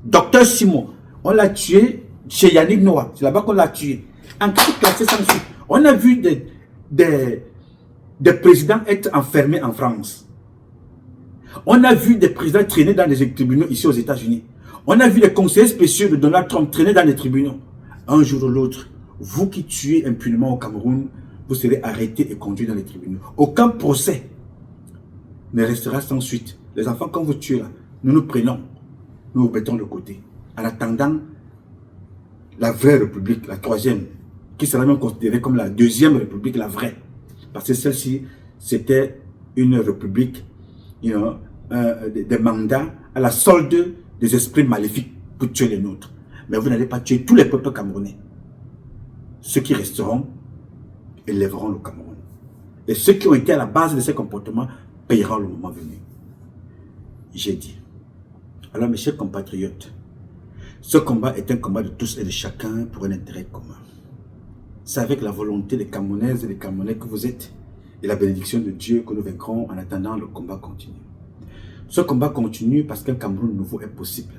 Docteur Simon, on l'a tué chez Yannick Noah. C'est là-bas qu'on l'a tué. Enquête classée sans suite. On a vu des présidents être enfermés en France. On a vu des présidents traîner dans les tribunaux ici aux États-Unis. On a vu les conseillers spéciaux de Donald Trump traîner dans les tribunaux. Un jour ou l'autre, vous qui tuez impunément au Cameroun, vous serez arrêtés et conduits dans les tribunaux. Aucun procès ne restera sans suite. Les enfants, quand vous tuez là, nous nous prenons, nous vous mettons de côté. En attendant la vraie république, la troisième, qui sera même considérée comme la deuxième république, la vraie. Parce que celle-ci, c'était une république, des mandats à la solde des esprits maléfiques pour tuer les nôtres. Mais vous n'allez pas tuer tous les peuples camerounais. Ceux qui resteront élèveront le Cameroun. Et ceux qui ont été à la base de ces comportements payeront le moment venu. J'ai dit. Alors mes chers compatriotes, ce combat est un combat de tous et de chacun pour un intérêt commun. C'est avec la volonté des Camerounaises et des Camerounais que vous êtes et la bénédiction de Dieu que nous vaincrons. En attendant, le combat continue. Ce combat continue parce qu'un Cameroun nouveau est possible.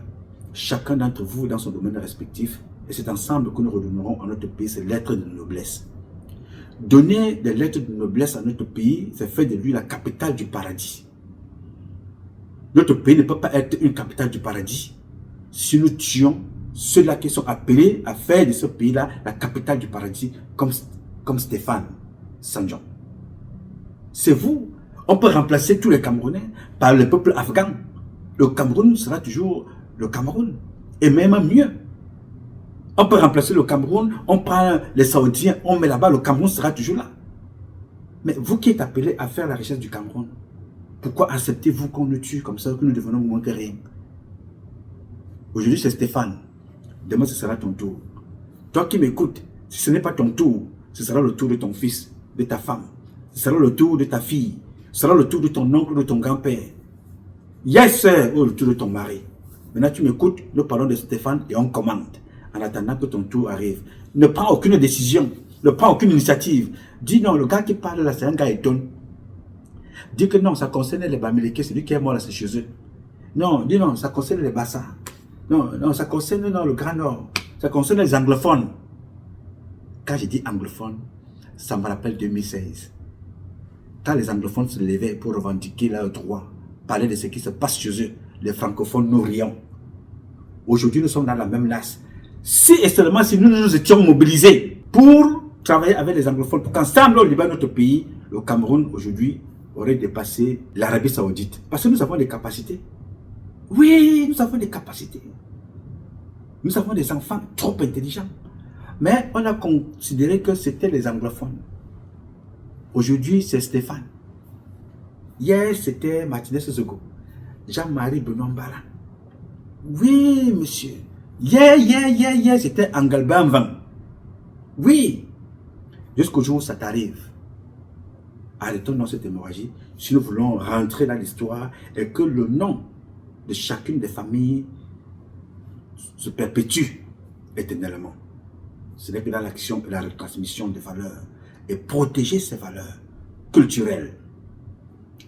Chacun d'entre vous dans son domaine respectif, et c'est ensemble que nous redonnerons à notre pays ces lettres de noblesse. Donner des lettres de noblesse à notre pays, c'est faire de lui la capitale du paradis. Notre pays ne peut pas être une capitale du paradis si nous tuons ceux-là qui sont appelés à faire de ce pays-là la capitale du paradis, comme Stéphane Sanjon. C'est vous. On peut remplacer tous les Camerounais par le peuple afghan. Le Cameroun sera toujours le Cameroun. Et même mieux. On peut remplacer le Cameroun, on prend les Saoudiens, on met là-bas, le Cameroun sera toujours là. Mais vous qui êtes appelés à faire la richesse du Cameroun, pourquoi acceptez-vous qu'on nous tue comme ça, que nous devenons moins que rien? Aujourd'hui c'est Stéphane, demain ce sera ton tour. Toi qui m'écoutes, si ce n'est pas ton tour, ce sera le tour de ton fils, de ta femme, ce sera le tour de ta fille, ce sera le tour de ton oncle, de ton grand-père. Yes sir, ou le tour de ton mari. Maintenant tu m'écoutes, nous parlons de Stéphane et on commande. En attendant que ton tour arrive. Ne prends aucune décision. Ne prends aucune initiative. Dis non, le gars qui parle là, c'est un gars étonné. Dis que non, ça concerne les Bamileke, c'est lui qui est mort là, c'est chez eux. Non, dis non, ça concerne les Bassa. Non, ça concerne le Grand Nord. Ça concerne les anglophones. Quand je dis anglophone, ça me rappelle 2016. Quand les anglophones se levaient pour revendiquer leurs droits, parler de ce qui se passe chez eux, les francophones nous rions. Aujourd'hui, nous sommes dans la même nasse. Si et seulement si nous nous étions mobilisés pour travailler avec les anglophones, pour qu'ensemble on libère notre pays, le Cameroun aujourd'hui aurait dépassé l'Arabie Saoudite. Parce que nous avons des capacités. Oui, nous avons des capacités. Nous avons des enfants trop intelligents. Mais on a considéré que c'était les anglophones. Aujourd'hui, c'est Stéphane. Hier, c'était Martinez Sesego. Jean-Marie Benoît Mbala. Oui, monsieur. Hier, c'était Angalba Mvan. Oui. Jusqu'au jour où ça t'arrive. Arrêtons dans cette hémorragie si nous voulons rentrer dans l'histoire et que le nom de chacune des familles se perpétue éternellement. Ce n'est que dans l'action et la retransmission des valeurs et protéger ces valeurs culturelles,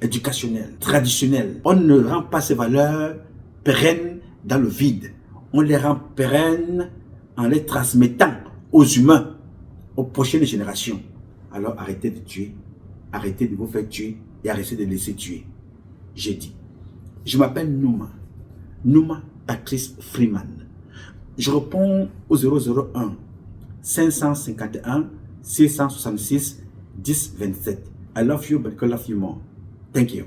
éducationnelles, traditionnelles. On ne rend pas ces valeurs pérennes dans le vide. On les rend pérennes en les transmettant aux humains, aux prochaines générations. Alors arrêtez de tuer, arrêtez de vous faire tuer et arrêtez de laisser tuer. J'ai dit, je m'appelle Nouma Patrice Freeman. Je réponds au 001 551 666 1027. I love you, but I love you more. Thank you.